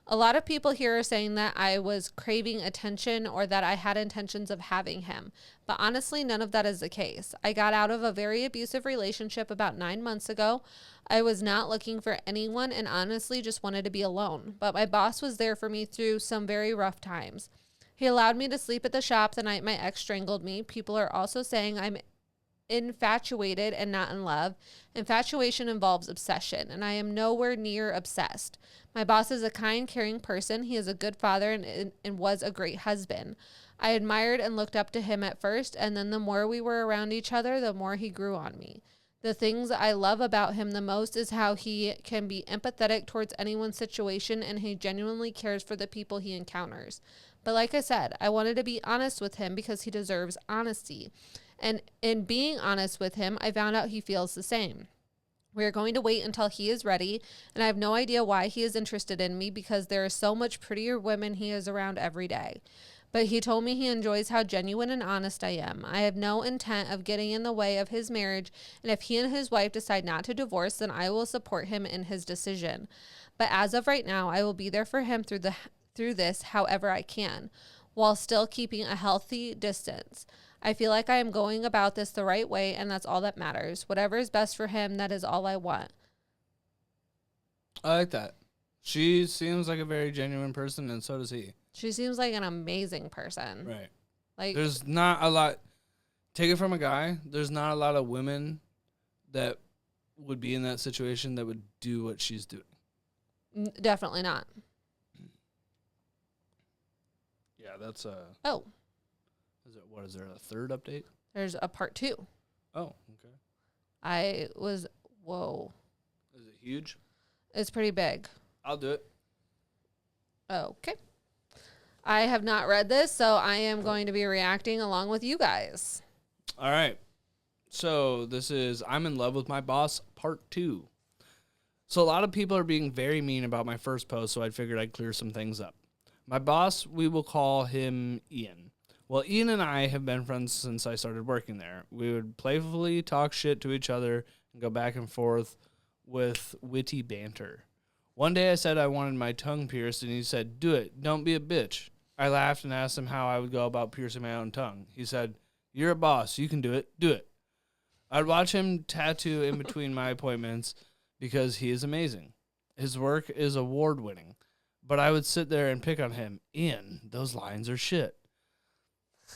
A lot of people here are saying that I was craving attention or that I had intentions of having him, but honestly, none of that is the case. I got out of a very abusive relationship about 9 months ago. I was not looking for anyone and honestly just wanted to be alone, but my boss was there for me through some very rough times. He allowed me to sleep at the shop the night my ex strangled me. People are also saying I'm infatuated and not in love. Infatuation involves obsession, and I am nowhere near obsessed. My boss is a kind, caring person. He is a good father and was a great husband. I admired and looked up to him at first, and then the more we were around each other, the more he grew on me. The things I love about him the most is how he can be empathetic towards anyone's situation, and he genuinely cares for the people he encounters. But like I said, I wanted to be honest with him because he deserves honesty. And in being honest with him, I found out he feels the same. We are going to wait until he is ready, and I have no idea why he is interested in me because there are so much prettier women he is around every day. But he told me he enjoys how genuine and honest I am. I have no intent of getting in the way of his marriage, and if he and his wife decide not to divorce, then I will support him in his decision. But as of right now, I will be there for him through this however I can, while still keeping a healthy distance. I feel like I am going about this the right way, and that's all that matters. Whatever is best for him, that is all I want. I like that. She seems like a very genuine person, and so does he. She seems like an amazing person. Right. Like, There's not a lot. Take it from a guy. There's not a lot of women that would be in that situation that would do what she's doing. definitely not. Yeah, that's a. Oh, Is there a third update? there's a part 2. Oh, okay. Whoa. Is it huge? It's pretty big. I'll do it. Okay. I have not read this, so I am going to be reacting along with you guys. All right. So this is I'm in Love with My Boss, part 2. So a lot of people are being very mean about my first post, so I figured I'd clear some things up. My boss, we will call him Ian. Well, Ian and I have been friends since I started working there. We would playfully talk shit to each other and go back and forth with witty banter. One day I said I wanted my tongue pierced, and he said, "Do it. Don't be a bitch." I laughed and asked him how I would go about piercing my own tongue. He said, "You're a boss. You can do it. Do it." I'd watch him tattoo in between my appointments because he is amazing. His work is award-winning. But I would sit there and pick on him. Ian, those lines are shit.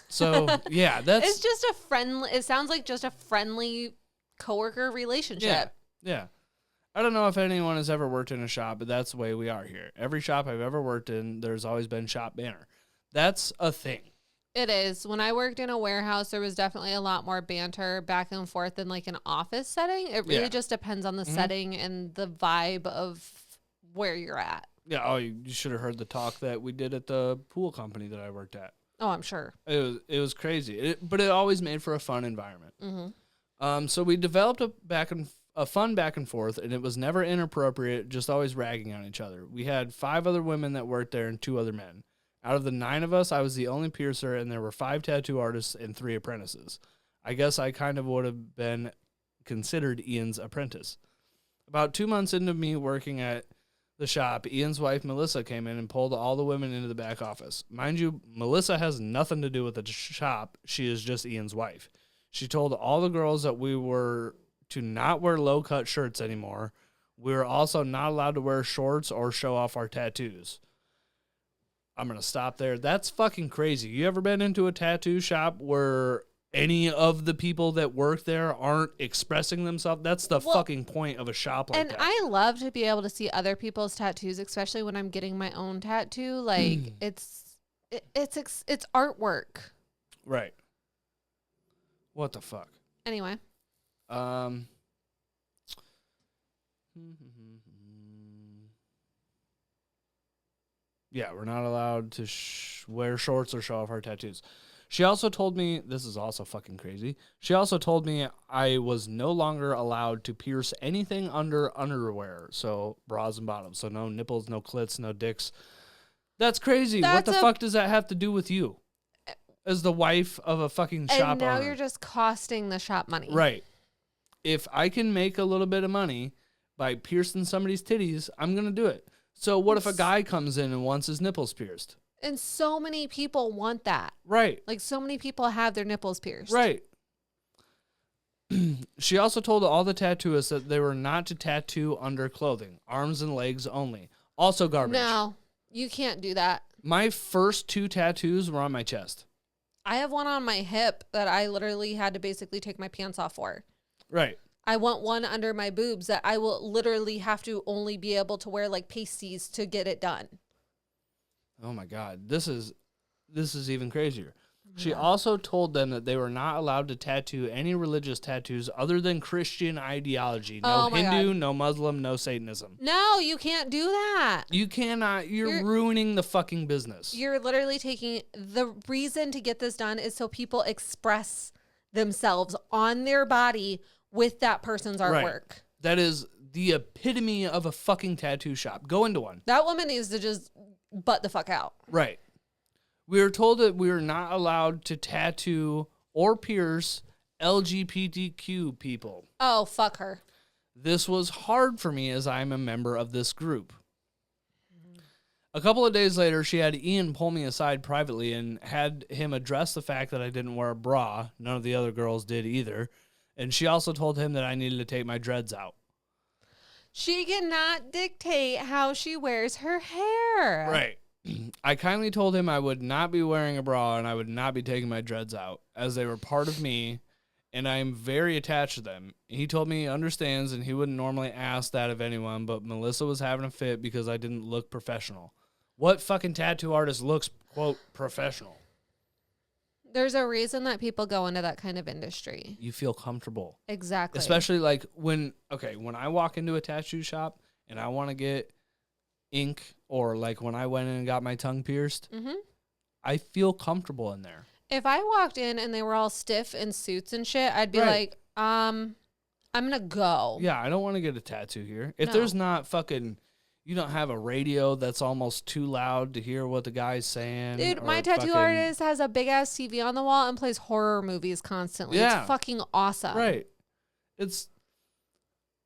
So, yeah, that's... It's just a friendly... It sounds like just a friendly coworker relationship. Yeah. I don't know if anyone has ever worked in a shop, but that's the way we are here. Every shop I've ever worked in, there's always been shop banner. That's a thing. It is. When I worked in a warehouse, there was definitely a lot more banter back and forth than like an office setting. It really just depends on the setting and the vibe of where you're at. Yeah, oh, you should have heard the talk that we did at the pool company that I worked at. Oh, I'm sure. It was crazy, but it always made for a fun environment. Mm-hmm. So we developed a fun back and forth, and it was never inappropriate, just always ragging on each other. We had 5 other women that worked there and 2 other men. Out of the 9 of us, I was the only piercer, and there were 5 tattoo artists and 3 apprentices. I guess I kind of would have been considered Ian's apprentice. About 2 months into me working at the shop, Ian's wife, Melissa, came in and pulled all the women into the back office. Mind you, Melissa has nothing to do with the shop. She is just Ian's wife. She told all the girls that we were to not wear low-cut shirts anymore. We were also not allowed to wear shorts or show off our tattoos. I'm going to stop there. That's fucking crazy. You ever been into a tattoo shop where any of the people that work there aren't expressing themselves? That's the fucking point of a shop like and that. I love to be able to see other people's tattoos, especially when I'm getting my own tattoo. Like it's artwork. Right. What the fuck? Anyway. Yeah, we're not allowed to wear shorts or show off our tattoos. She also told me, this is also fucking crazy. She also told me I was no longer allowed to pierce anything under underwear. So bras and bottoms. So no nipples, no clits, no dicks. That's crazy. What the fuck does that have to do with you? As the wife of a fucking shop owner. And now you're just costing the shop money. Right. If I can make a little bit of money by piercing somebody's titties, I'm going to do it. So what if a guy comes in and wants his nipples pierced? And so many people want that. Right. Like so many people have their nipples pierced. Right. She also told all the tattooists that they were not to tattoo under clothing, arms and legs only. Also garbage. No, you can't do that. My first 2 tattoos were on my chest. I have one on my hip that I literally had to basically take my pants off for. Right. I want one under my boobs that I will literally have to only be able to wear like pasties to get it done. Oh my God. This is even crazier. She also told them that they were not allowed to tattoo any religious tattoos other than Christian ideology. No Hindu, no Muslim, no Satanism. No, you can't do that. You cannot. You're ruining the fucking business. You're literally taking... The reason to get this done is so people express themselves on their body with that person's artwork. Right. That is the epitome of a fucking tattoo shop. Go into one. That woman needs to just butt the fuck out. Right. We were told that we were not allowed to tattoo or pierce LGBTQ people. Oh, fuck her. This was hard for me as I'm a member of this group. A couple of days later, she had Ian pull me aside privately and had him address the fact that I didn't wear a bra. None of the other girls did either. And she also told him that I needed to take my dreads out. She cannot dictate how she wears her hair. Right. I kindly told him I would not be wearing a bra and I would not be taking my dreads out, as they were part of me, and I am very attached to them. He told me he understands and he wouldn't normally ask that of anyone, but Melissa was having a fit because I didn't look professional. What fucking tattoo artist looks, quote, professional? There's a reason that people go into that kind of industry. You feel comfortable. Exactly. Especially like when I walk into a tattoo shop and I want to get ink, or like when I went in and got my tongue pierced, I feel comfortable in there. If I walked in and they were all stiff in suits and shit, I'd be like, I'm going to go. Yeah, I don't want to get a tattoo here. If No. there's not fucking, you don't have a radio that's almost too loud to hear what the guy's saying. Dude, my tattoo artist has a big ass TV on the wall and plays horror movies constantly. Yeah. It's fucking awesome. Right. It's,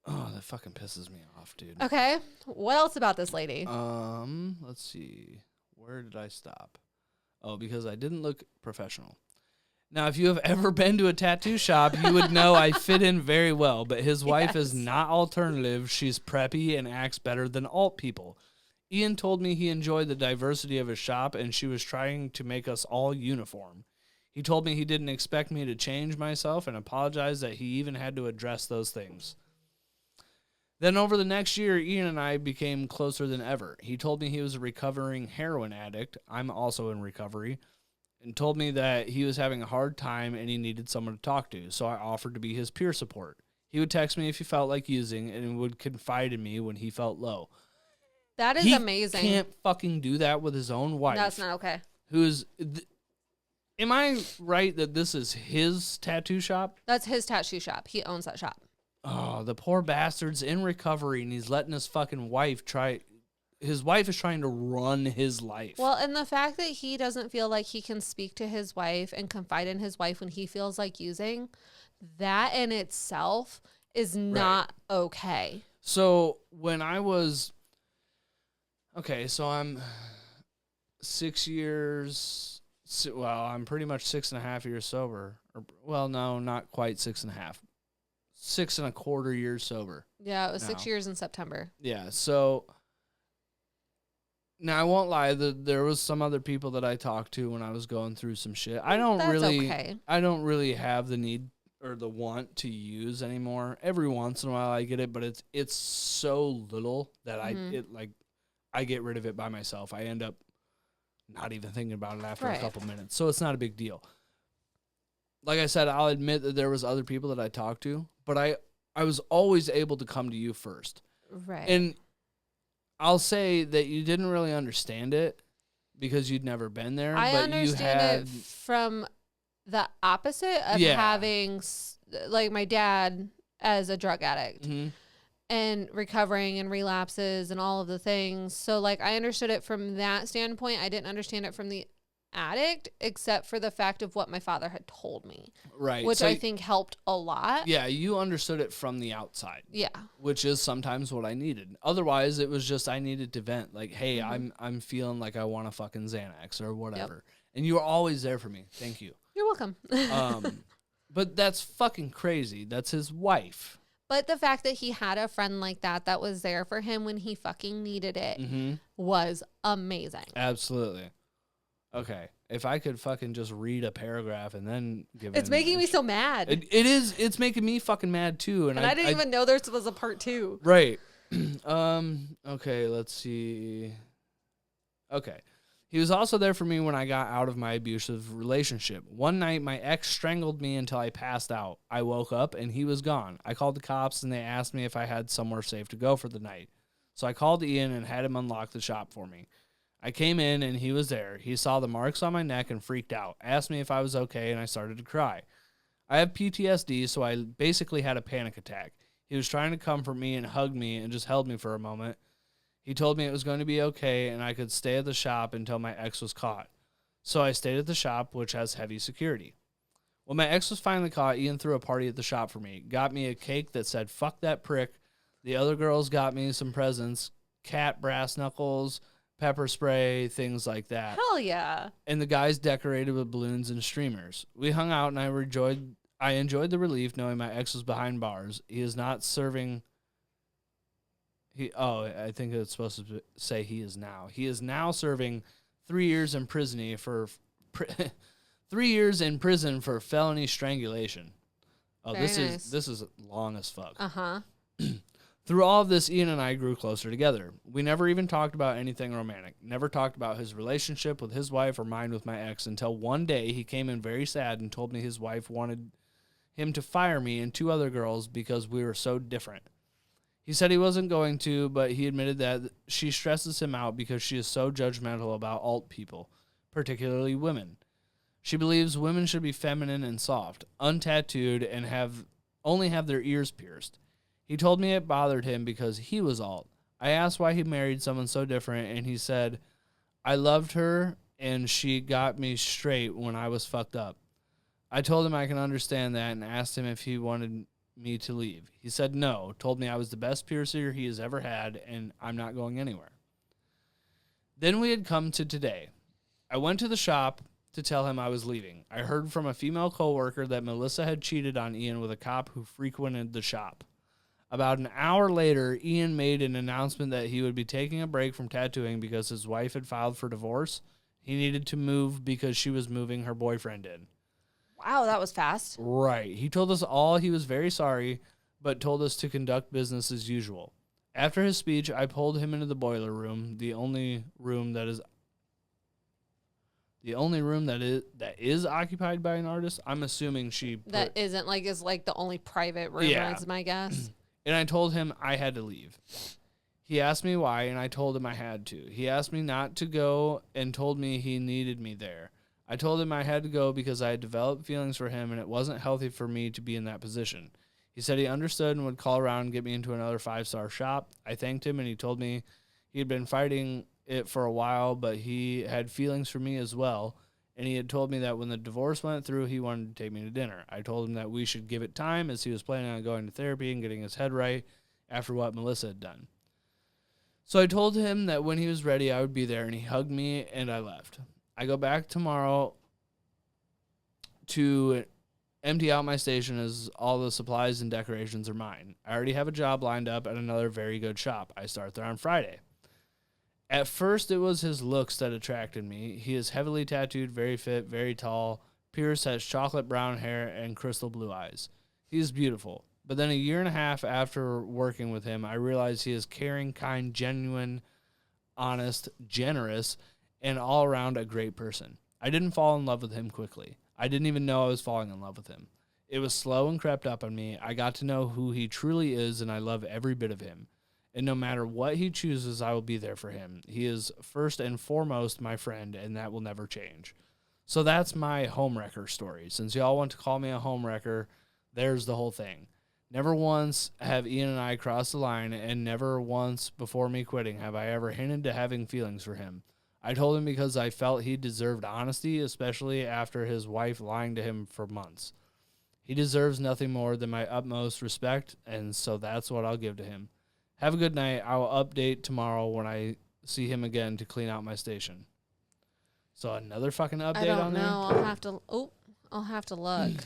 oh, that fucking pisses me off, dude. Okay. What else about this lady? Let's see. Where did I stop? Oh, because I didn't look professional. Now, if you have ever been to a tattoo shop, you would know I fit in very well, but his wife is not alternative. She's preppy and acts better than alt people. Ian told me he enjoyed the diversity of his shop, and she was trying to make us all uniform. He told me he didn't expect me to change myself and apologized that he even had to address those things. Then over the next year, Ian and I became closer than ever. He told me he was a recovering heroin addict. I'm also in recovery. And told me that he was having a hard time and he needed someone to talk to, so I offered to be his peer support. He would text me if he felt like using and would confide in me when he felt low. That is amazing. He can't fucking do that with his own wife. That's not okay. Am I right that this is his tattoo shop? That's his tattoo shop. He owns that shop. Oh, the poor bastard's in recovery and he's letting his fucking wife try. His wife is trying to run his life. Well, and the fact that he doesn't feel like he can speak to his wife and confide in his wife when he feels like using, that in itself is not okay. So when I was, so I'm 6 years, I'm pretty much 6.5 years sober. No, not quite 6.5. 6.25 years sober. Yeah, it was 6 years in September. Yeah, so... Now, I won't lie, there was some other people that I talked to when I was going through some shit. I don't really have the need or the want to use anymore. Every once in a while I get it, but it's so little that I get rid of it by myself. I end up not even thinking about it after a couple minutes. So it's not a big deal. Like I said, I'll admit that there was other people that I talked to, but I was always able to come to you first. Right. And I'll say that you didn't really understand it because you'd never been there. I but understand it from the opposite of having, like, my dad as a drug addict and recovering and relapses and all of the things. So, like, I understood it from that standpoint. I didn't understand it from the addict, except for the fact of what my father had told me. Right. Which I think helped a lot. Yeah, you understood it from the outside. Yeah. Which is sometimes what I needed. Otherwise, it was just I needed to vent. Like, hey, I'm feeling like I want a fucking Xanax or whatever. Yep. And you were always there for me. Thank you. You're welcome. But that's fucking crazy. That's his wife. But the fact that he had a friend like that was there for him when he fucking needed it was amazing. Absolutely. Okay, if I could fucking just read a paragraph and then give it. It's making me so mad. It is. It's making me fucking mad too. And I didn't even know there was a part 2. Right. Okay, let's see. Okay. He was also there for me when I got out of my abusive relationship. One night, my ex strangled me until I passed out. I woke up and he was gone. I called the cops and they asked me if I had somewhere safe to go for the night. So I called Ian and had him unlock the shop for me. I came in and he was there. He saw the marks on my neck and freaked out. Asked me if I was okay and I started to cry. I have PTSD, so I basically had a panic attack. He was trying to comfort me and hug me and just held me for a moment. He told me it was going to be okay and I could stay at the shop until my ex was caught. So I stayed at the shop, which has heavy security. When my ex was finally caught, Ian threw a party at the shop for me. Got me a cake that said, "Fuck that prick." The other girls got me some presents, cat brass knuckles, pepper spray, things like that. Hell yeah. And the guys decorated with balloons and streamers. We hung out and I enjoyed the relief knowing my ex was behind bars. He is not serving I think it's supposed to say he is now. He is now serving 3 years in prison for 3 years in prison for felony strangulation. Oh, Very this nice. is long as fuck. Uh-huh. Through all of this, Ian and I grew closer together. We never even talked about anything romantic. Never talked about his relationship with his wife or mine with my ex until one day he came in very sad and told me his wife wanted him to fire me and 2 other girls because we were so different. He said he wasn't going to, but he admitted that she stresses him out because she is so judgmental about alt people, particularly women. She believes women should be feminine and soft, untattooed, and only have their ears pierced. He told me it bothered him because he was alt. I asked why he married someone so different, and he said, I loved her, and she got me straight when I was fucked up. I told him I can understand that and asked him if he wanted me to leave. He said no, told me I was the best piercer he has ever had, and I'm not going anywhere. Then we had come to today. I went to the shop to tell him I was leaving. I heard from a female coworker that Melissa had cheated on Ian with a cop who frequented the shop. About an hour later, Ian made an announcement that he would be taking a break from tattooing because his wife had filed for divorce. He needed to move because she was moving her boyfriend in. Wow, that was fast. Right. He told us all he was very sorry, but told us to conduct business as usual. After his speech, I pulled him into the boiler room, the only room that is occupied by an artist. I'm assuming That isn't like is like the only private room, Yeah. is my guess. And I told him I had to leave. He asked me why, and I told him I had to. He asked me not to go and told me he needed me there. I told him I had to go because I had developed feelings for him, and it wasn't healthy for me to be in that position. He said he understood and would call around and get me into another 5-star shop. I thanked him, and he told me he had been fighting it for a while, but he had feelings for me as well. And he had told me that when the divorce went through, he wanted to take me to dinner. I told him that we should give it time as he was planning on going to therapy and getting his head right after what Melissa had done. So I told him that when he was ready, I would be there, and he hugged me, and I left. I go back tomorrow to empty out my station as all the supplies and decorations are mine. I already have a job lined up at another very good shop. I start there on Friday. At first, it was his looks that attracted me. He is heavily tattooed, very fit, very tall. Pierce has chocolate brown hair and crystal blue eyes. He is beautiful. But then a year and a half after working with him, I realized he is caring, kind, genuine, honest, generous, and all around a great person. I didn't fall in love with him quickly. I didn't even know I was falling in love with him. It was slow and crept up on me. I got to know who he truly is, and I love every bit of him. And no matter what he chooses, I will be there for him. He is first and foremost my friend, and that will never change. So that's my homewrecker story. Since y'all want to call me a homewrecker, there's the whole thing. Never once have Ian and I crossed the line, and never once before me quitting have I ever hinted to having feelings for him. I told him because I felt he deserved honesty, especially after his wife lying to him for months. He deserves nothing more than my utmost respect, and so that's what I'll give to him. Have a good night. I will update tomorrow when I see him again to clean out my station. So another fucking update I don't on there? know. I'll have to look.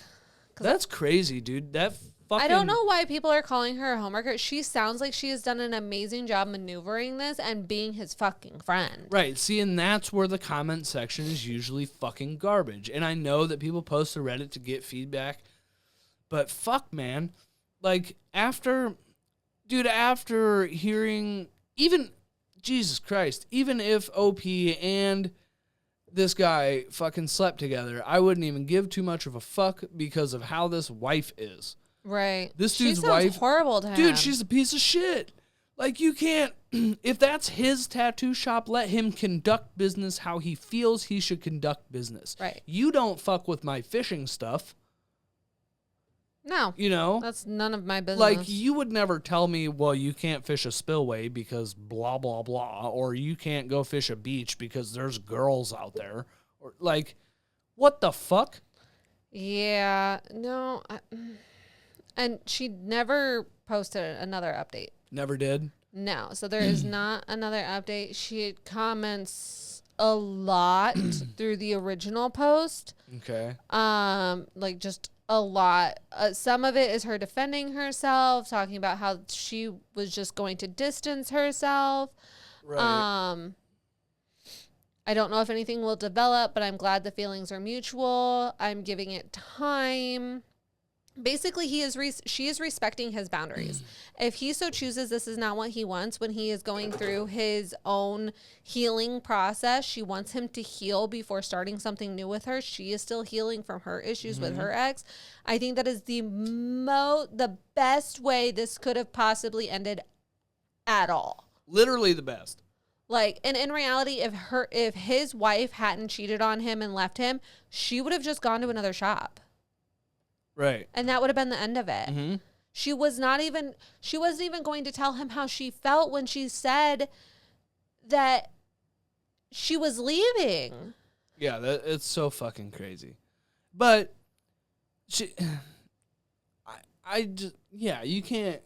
That's crazy, dude. That fucking... I don't know why people are calling her a homewrecker. She sounds like she has done an amazing job maneuvering this and being his fucking friend. Right. See, and that's where the comment section is usually fucking garbage. And I know that people post to Reddit to get feedback, but fuck, man. Like, after hearing, even, Jesus Christ, even if OP and this guy fucking slept together, I wouldn't even give too much of a fuck because of how this wife is. Right. This dude's she wife, sounds horrible to him. dude, she's a piece of shit. Like, you can't, if that's his tattoo shop, let him conduct business how he feels he should conduct business. Right. You don't fuck with my fishing stuff. No. You know? That's none of my business. Like, you would never tell me, well, you can't fish a spillway because blah, blah, blah, or you can't go fish a beach because there's girls out there. Or, like, what the fuck? Yeah. No. And she never posted another update. Never did? No. So there is not another update. She comments a lot through the original post. Okay. Like just a lot. Some of it is her defending herself, talking about how she was just going to distance herself. Right. I don't know if anything will develop, but I'm glad the feelings are mutual. I'm giving it time. Basically, she is respecting his boundaries. If he so chooses this is not what he wants when he is going through his own healing process, she wants him to heal before starting something new with her. She is still healing from her issues with her ex. I think that is the best way this could have possibly ended at all. Literally the best. Like, and in reality, if his wife hadn't cheated on him and left him, she would have just gone to another shop. Right. And that would have been the end of it. Mm-hmm. She wasn't even going to tell him how she felt when she said that she was leaving. Yeah, it's so fucking crazy. But you can't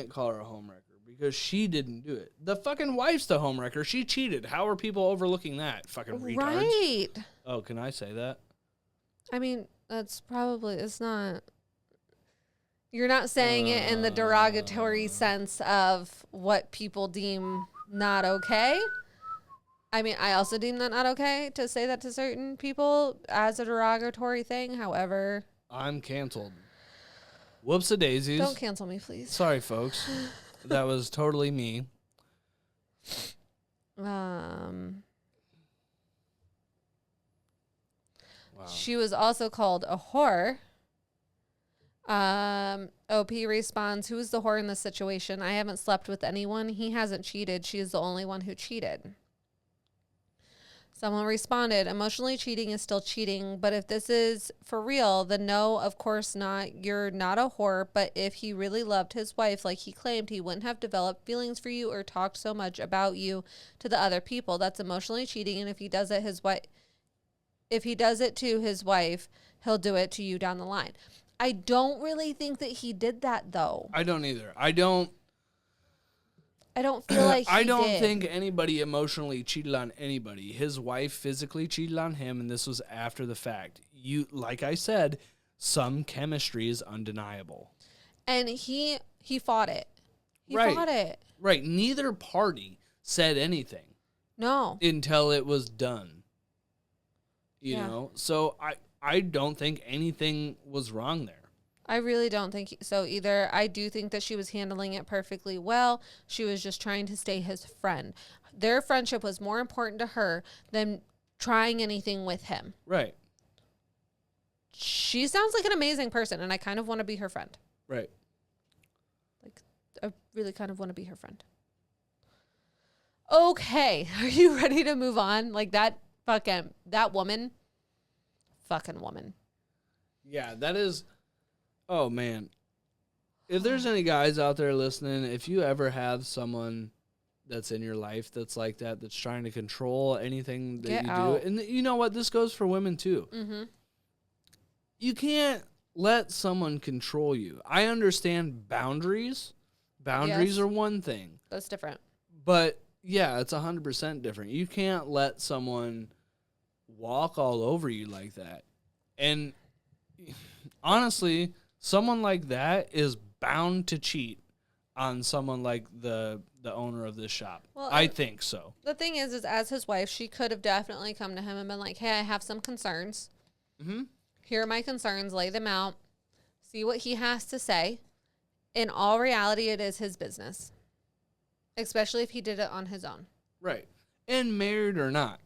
call her a homewrecker because she didn't do it. The fucking wife's the homewrecker. She cheated. How are people overlooking that? Fucking retards. Right. Oh, can I say that? I mean, it's not. You're not saying it in the derogatory sense of what people deem not okay. I mean, I also deem that not okay to say that to certain people as a derogatory thing. However, I'm canceled. Whoops-a-daisies. don't cancel me, please. Sorry, folks. That was totally me. Wow. Wow. She was also called a whore. OP responds, who is the whore in this situation? I haven't slept with anyone. He hasn't cheated. She is the only one who cheated. Someone responded, emotionally cheating is still cheating, but if this is for real, then no, of course not. You're not a whore, but if he really loved his wife like he claimed, he wouldn't have developed feelings for you or talked so much about you to the other people. That's emotionally cheating, and if he does it to his wife, he'll do it to you down the line. I don't really think that he did that, though. I don't either. I don't feel like I don't think anybody emotionally cheated on anybody. His wife physically cheated on him, and this was after the fact. Like I said, some chemistry is undeniable. And he fought it. He Right. fought it. Right. Neither party said anything. No. Until it was done. You Yeah. know? So I don't think anything was wrong there. I really don't think so either. I do think that she was handling it perfectly well. She was just trying to stay his friend. Their friendship was more important to her than trying anything with him. Right. She sounds like an amazing person, and I kind of want to be her friend. Right. Like, I really kind of want to be her friend. Okay. Are you ready to move on? Like, that woman. Fucking woman. Yeah, that is... Oh, man. If there's any guys out there listening, if you ever have someone that's in your life that's like that, that's trying to control anything that you do, and you know what? This goes for women, too. Mm-hmm. You can't let someone control you. I understand boundaries. Boundaries are one thing. That's different. But, yeah, it's 100% different. You can't let someone walk all over you like that. And honestly... Someone like that is bound to cheat on someone like the owner of this shop. Well, I think so. The thing is as his wife, she could have definitely come to him and been like, hey, I have some concerns. Mm-hmm. Here are my concerns. Lay them out. See what he has to say. In all reality, it is his business. Especially if he did it on his own. Right. And married or not.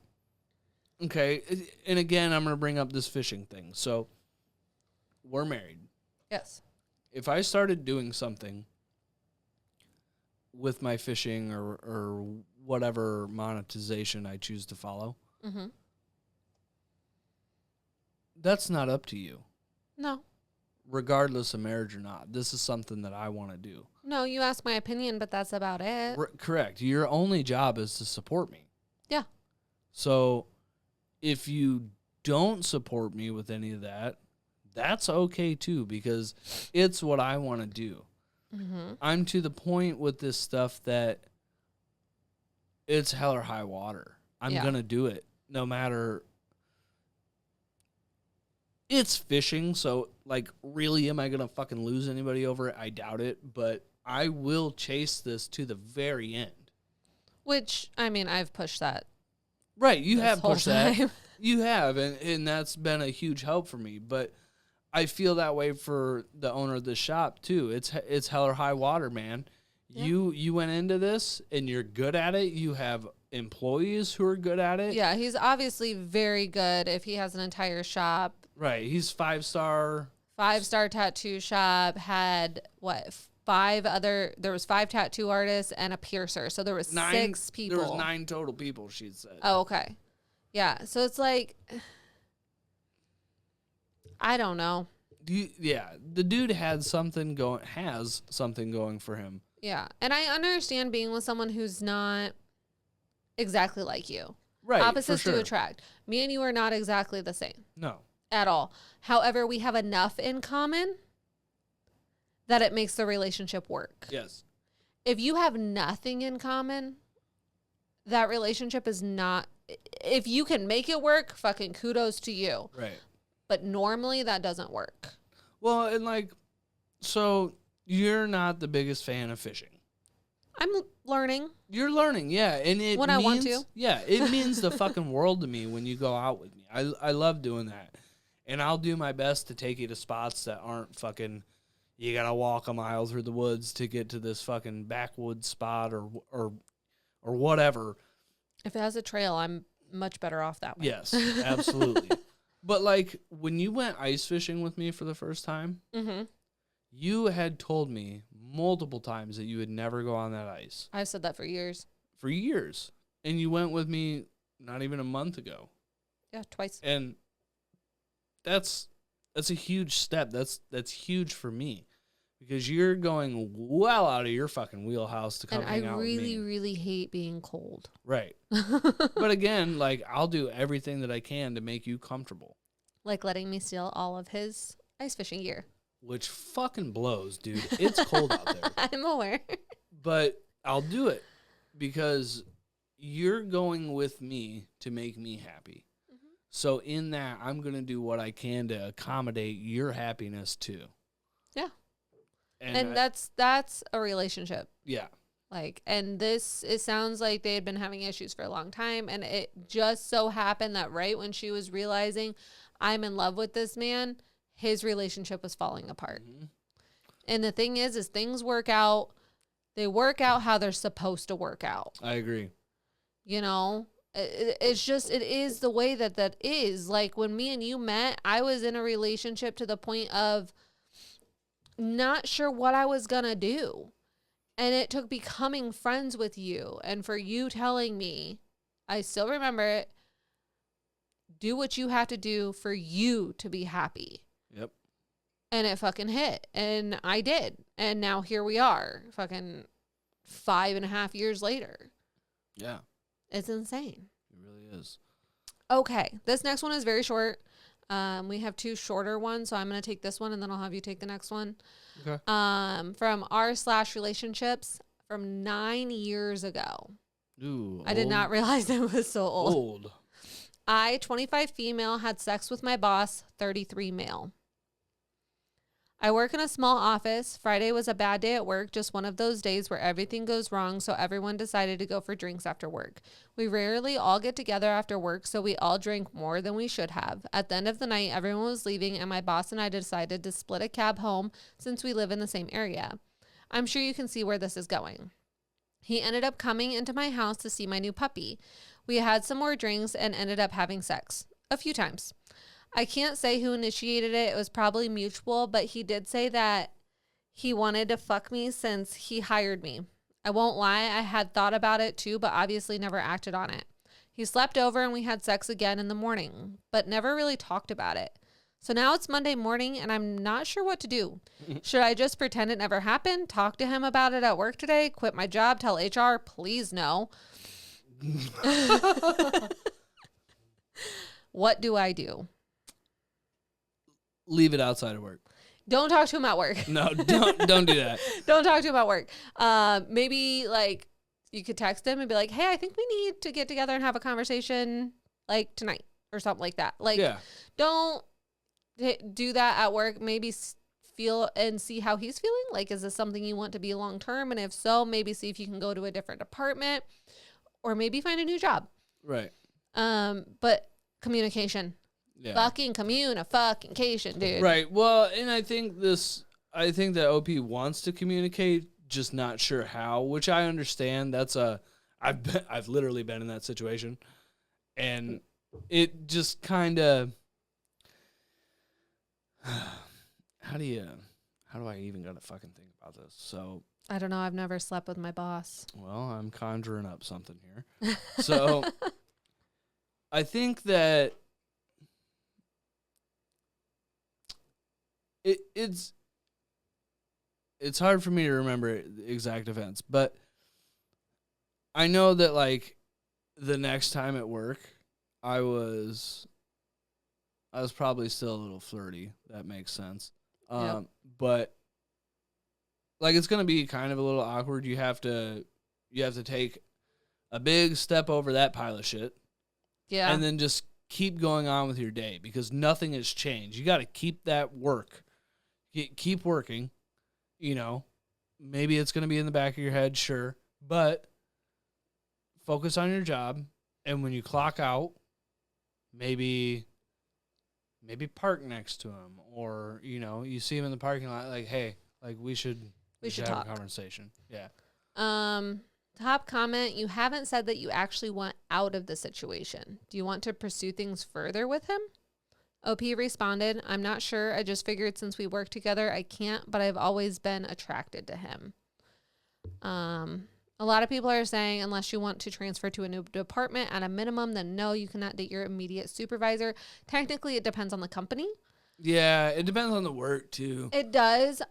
Okay. And again, I'm going to bring up this fishing thing. So, we're married. Yes. If I started doing something with my fishing or whatever monetization I choose to follow, mm-hmm. That's not up to you. No. Regardless of marriage or not. This is something that I want to do. No, you asked my opinion, but that's about it. Correct. Your only job is to support me. Yeah. So if you don't support me with any of that, that's okay too, because it's what I want to do. Mm-hmm. I'm to the point with this stuff that it's hell or high water. I'm going to do it no matter. It's fishing, so, like, really, am I going to fucking lose anybody over it? I doubt it, but I will chase this to the very end. Which, I mean, I've pushed that. Right, you have whole pushed that. time. You have, and that's been a huge help for me, but I feel that way for the owner of the shop, too. It's hell or high water, man. Yeah. You went into this, and you're good at it. You have employees who are good at it. Yeah, he's obviously very good if he has an entire shop. Right, he's 5-star. 5-star tattoo shop, had what, there was 5 tattoo artists and a piercer, so there was 6 people. There was 9 total people, she said. Oh, okay. Yeah, so it's like, I don't know. The dude has something going for him. Yeah, and I understand being with someone who's not exactly like you. Right, opposites for sure. do attract. Me and you are not exactly the same. No. At all. However, we have enough in common that it makes the relationship work. Yes. If you have nothing in common, that relationship is not, if you can make it work, fucking kudos to you. Right. But normally that doesn't work. Well, and like, so you're not the biggest fan of fishing. I'm learning. You're learning, yeah. And it when means, I want to. Yeah, it means the fucking world to me when you go out with me. I love doing that. And I'll do my best to take you to spots that aren't fucking, you gotta walk a mile through the woods to get to this fucking backwoods spot or whatever. If it has a trail, I'm much better off that way. Yes, absolutely. But like when you went ice fishing with me for the first time, you had told me multiple times that you would never go on that ice. I've said that for years. For years. And you went with me not even a month ago. Yeah, twice. And that's a huge step. That's huge for me. Because you're going well out of your fucking wheelhouse to come hang out with me. And I really, really hate being cold. Right. But again, like, I'll do everything that I can to make you comfortable. Like letting me steal all of his ice fishing gear. Which fucking blows, dude. It's cold out there. I'm aware. But I'll do it because you're going with me to make me happy. So in that, I'm going to do what I can to accommodate your happiness too. Yeah. And that's a relationship. Yeah. Like, and it sounds like they had been having issues for a long time. And it just so happened that right when she was realizing I'm in love with this man, his relationship was falling apart. And the thing is things work out. They work out how they're supposed to work out. I agree. You know, it's just, it is the way that is. Like when me and you met, I was in a relationship to the point of not sure what I was going to do. And it took becoming friends with you and for you telling me, I still remember it, do what you have to do for you to be happy. Yep. And it fucking hit. And I did. And now here we are, fucking 5.5 years later. Yeah. It's insane. It really is. Okay. This next one is very short. We have 2 shorter ones, so I'm going to take this one and then I'll have you take the next one. Okay. From r/relationships from 9 years ago. Ooh. I did not realize it was so old. I, 25 female, had sex with my boss, 33 male. I work in a small office. Friday was a bad day at work, just one of those days where everything goes wrong, so everyone decided to go for drinks after work. We rarely all get together after work, so we all drank more than we should have. At the end of the night, everyone was leaving, and my boss and I decided to split a cab home since we live in the same area. I'm sure you can see where this is going. He ended up coming into my house to see my new puppy. We had some more drinks and ended up having sex. A few times. I can't say who initiated it. It was probably mutual, but he did say that he wanted to fuck me since he hired me. I won't lie, I had thought about it too, but obviously never acted on it. He slept over and we had sex again in the morning, but never really talked about it. So now it's Monday morning and I'm not sure what to do. Should I just pretend it never happened? Talk to him about it at work today? Quit my job? Tell HR? Please no. What do I do? Leave it outside of work. Don't talk to him at work. No, don't do that. Don't talk to him at work. Maybe like you could text him and be like, hey, I think we need to get together and have a conversation like tonight or something like that. Like, yeah. don't do that at work. Maybe feel and see how he's feeling. Like, is this something you want to be long term? And if so, maybe see if you can go to a different department or maybe find a new job. Right. But communication. Yeah. Fucking communication, dude. Right. Well, and I think that OP wants to communicate, just not sure how, which I understand. I've literally been in that situation, and it just kind of, how do I even gotta fucking think about this? So I don't know. I've never slept with my boss. well, I'm conjuring up something here. So I think that it's hard for me to remember the exact events, but I know that like the next time at work, I was probably still a little flirty. That makes sense. Yep. But like it's gonna be kind of a little awkward. You have to take a big step over that pile of shit. Yeah. And then just keep going on with your day because nothing has changed. You got to keep that work. Keep working. You know, maybe it's going to be in the back of your head, sure, but focus on your job. And when you clock out, maybe park next to him, or you see him in the parking lot, like, hey, like we should have talk. a conversation. Yeah. Top comment, you haven't said that you actually want out of the situation. Do you want to pursue things further with him? OP responded, I'm not sure. I just figured since we work together, I can't, but I've always been attracted to him. A lot of people are saying unless you want to transfer to a new department at a minimum, then no, you cannot date your immediate supervisor. Technically, it depends on the company. Yeah, it depends on the work too. It does.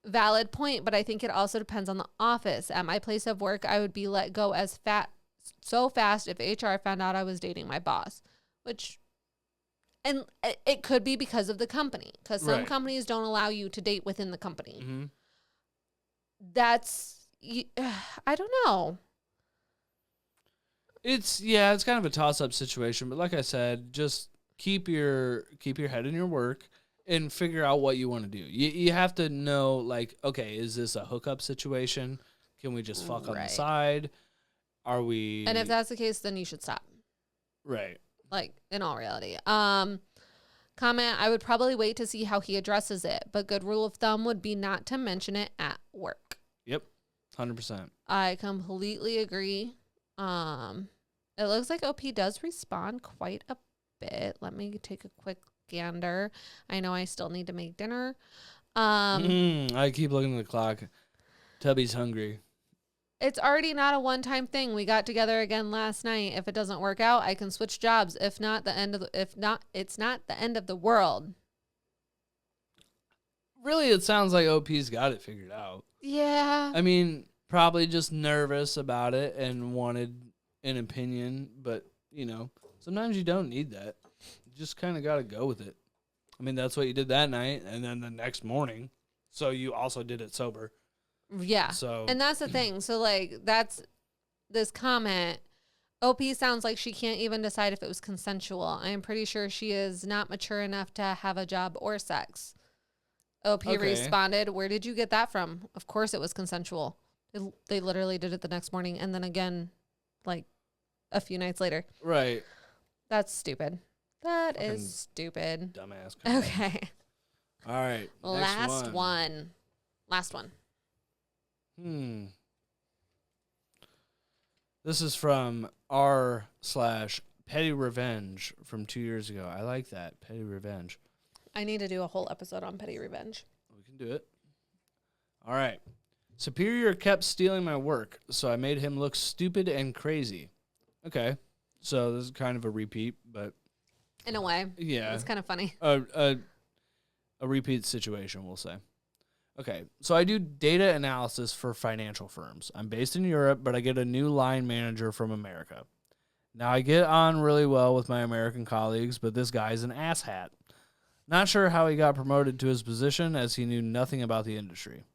Valid point, but I think it also depends on the office. At my place of work, I would be let go so fast if HR found out I was dating my boss, and it could be because of the company, because some companies don't allow you to date within the company. Mm-hmm. I don't know. It's kind of a toss-up situation, but like I said, just keep your head in your work and figure out what you want to do. You have to know, like, okay, is this a hookup situation? Can we just fuck on the side? Are we? And if that's the case, then you should stop. Right. Like, in all reality. Comment, I would probably wait to see how he addresses it, but good rule of thumb would be not to mention it at work. Yep. 100%. I completely agree. It looks like OP does respond quite a bit. Let me take a quick gander. I know I still need to make dinner. I keep looking at the clock. Tubby's hungry. It's already not a one-time thing. We got together again last night. If it doesn't work out, I can switch jobs. It's not the end of the world. Really, it sounds like OP's got it figured out. Yeah. I mean, probably just nervous about it and wanted an opinion, but sometimes you don't need that. You just kind of got to go with it. I mean, that's what you did that night, and then the next morning, so you also did it sober. Yeah. So, and that's the thing. So, like, that's this comment. OP sounds like she can't even decide if it was consensual. I am pretty sure she is not mature enough to have a job or sex. OP responded, where did you get that from? Of course it was consensual. They literally did it the next morning and then again, like, a few nights later. Right. That's stupid. That is stupid. Dumbass. Okay. All right. Last one. This is from r/Petty Revenge from 2 years ago. I like that. Petty Revenge. I need to do a whole episode on petty revenge. We can do it. All right. Superior kept stealing my work, so I made him look stupid and crazy. Okay. So this is kind of a repeat, but in a way. Yeah. It's kind of funny. A repeat situation, we'll say. Okay. So I do data analysis for financial firms. I'm based in Europe, but I get a new line manager from America. Now I get on really well with my American colleagues, but this guy's an asshat. Not sure how he got promoted to his position as he knew nothing about the industry.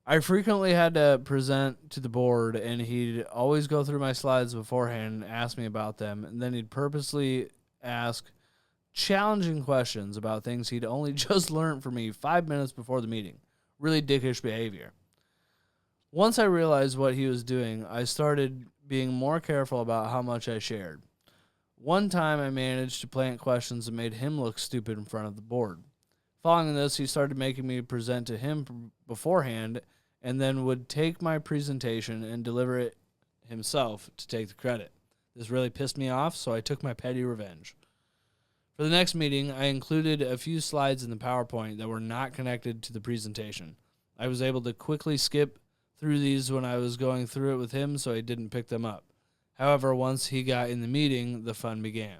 I frequently had to present to the board, and he'd always go through my slides beforehand and ask me about them, and then he'd purposely ask challenging questions about things he'd only just learned from me 5 minutes before the meeting. Really dickish behavior. Once I realized what he was doing, I started being more careful about how much I shared. One time I managed to plant questions that made him look stupid in front of the board. Following this, he started making me present to him beforehand and then would take my presentation and deliver it himself to take the credit. This really pissed me off, so I took my petty revenge. For the next meeting, I included a few slides in the PowerPoint that were not connected to the presentation. I was able to quickly skip through these when I was going through it with him, so he didn't pick them up. However, once he got in the meeting, the fun began.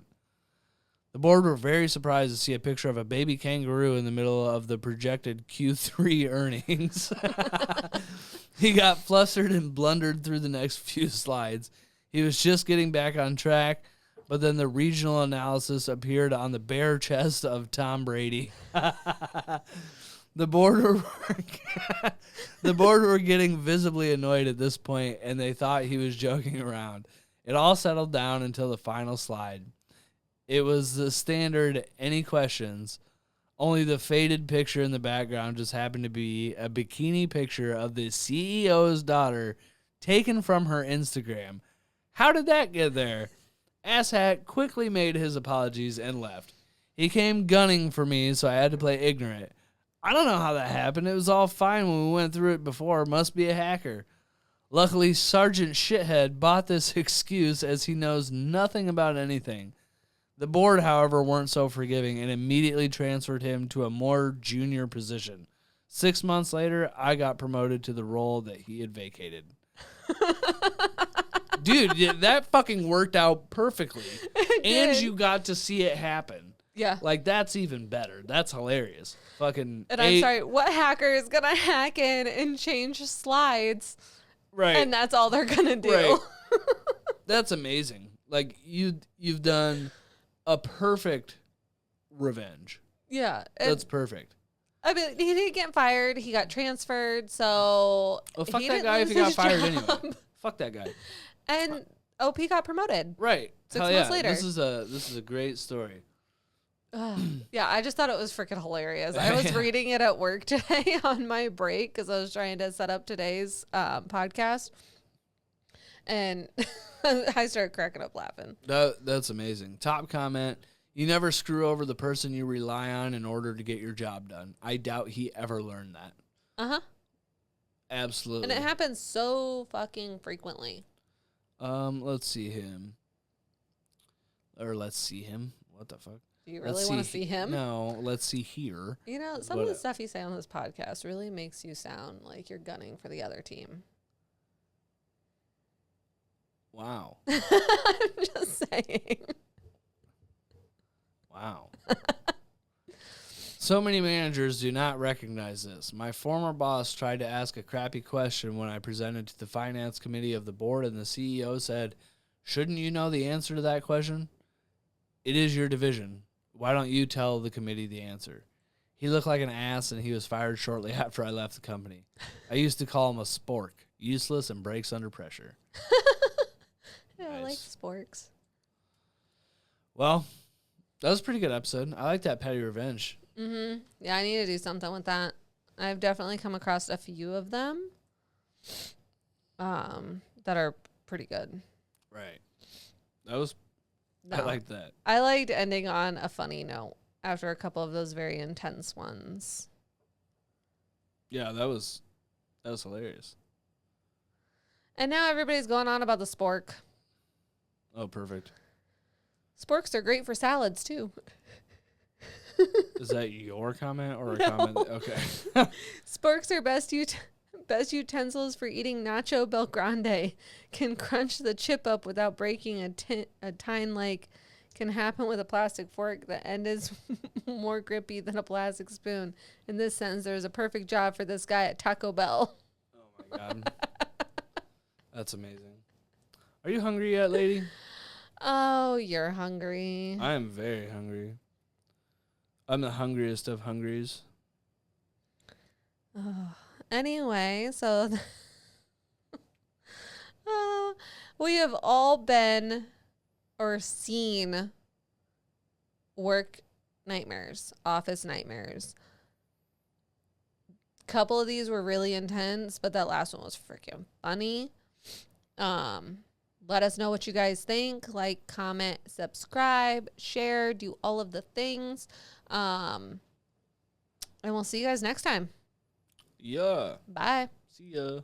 The board were very surprised to see a picture of a baby kangaroo in the middle of the projected Q3 earnings. He got flustered and blundered through the next few slides. He was just getting back on track, but then the regional analysis appeared on the bare chest of Tom Brady. The board were getting visibly annoyed at this point, and they thought he was joking around. It all settled down until the final slide. It was the standard any questions, only the faded picture in the background just happened to be a bikini picture of the CEO's daughter taken from her Instagram. How did that get there? Asshat quickly made his apologies and left. He came gunning for me, so I had to play ignorant. I don't know how that happened. It was all fine when we went through it before. Must be a hacker. Luckily, Sergeant Shithead bought this excuse as he knows nothing about anything. The board, however, weren't so forgiving and immediately transferred him to a more junior position. 6 months later, I got promoted to the role that he had vacated. Dude, that fucking worked out perfectly. And you got to see it happen. Yeah. Like, that's even better. That's hilarious. Fucking. And I'm sorry, what hacker is going to hack in and change slides? Right. And that's all they're going to do. Right. That's amazing. Like, you've done a perfect revenge. Yeah. That's perfect. I mean, he didn't get fired. He got transferred, so... Well, fuck that guy if he got fired anyway. Fuck that guy. And OP got promoted. Right. 6 months later. This is a great story. Yeah, I just thought it was freaking hilarious. I was reading it at work today on my break because I was trying to set up today's podcast. And I started cracking up laughing. That's amazing. Top comment. You never screw over the person you rely on in order to get your job done. I doubt he ever learned that. Uh-huh. Absolutely. And it happens so fucking frequently. Let's see him. Or let's see him. What the fuck? Do you really want to see him? No, let's see here. You know, some of the stuff you say on this podcast really makes you sound like you're gunning for the other team. Wow. I'm just saying. Wow. So many managers do not recognize this. My former boss tried to ask a crappy question when I presented to the finance committee of the board, and the CEO said, "Shouldn't you know the answer to that question? It is your division. Why don't you tell the committee the answer?" He looked like an ass, and he was fired shortly after I left the company. I used to call him a spork, useless and breaks under pressure. Yeah, Nice. I like sporks. Well, that was a pretty good episode. I like that petty revenge. Mm-hmm. Yeah, I need to do something with that. I've definitely come across a few of them that are pretty good. Right. I like that. I liked ending on a funny note after a couple of those very intense ones. Yeah, that was hilarious. And now everybody's going on about the spork. Oh, perfect. Sporks are great for salads, too. Is that your comment or a No. comment? Okay. Sporks are best utensils for eating nacho Bel Grande. Can crunch the chip up without breaking a tine like can happen with a plastic fork. The end is more grippy than a plastic spoon. In this sentence, there's a perfect job for this guy at Taco Bell. Oh, my God. That's amazing. Are you hungry yet, lady? Oh, you're hungry. I am very hungry. I'm the hungriest of hungries. Anyway, so we have all been or seen work nightmares, office nightmares. Couple of these were really intense, but that last one was freaking funny. Let us know what you guys think. Like, comment, subscribe, share, do all of the things. And we'll see you guys next time. Yeah. Bye. See ya.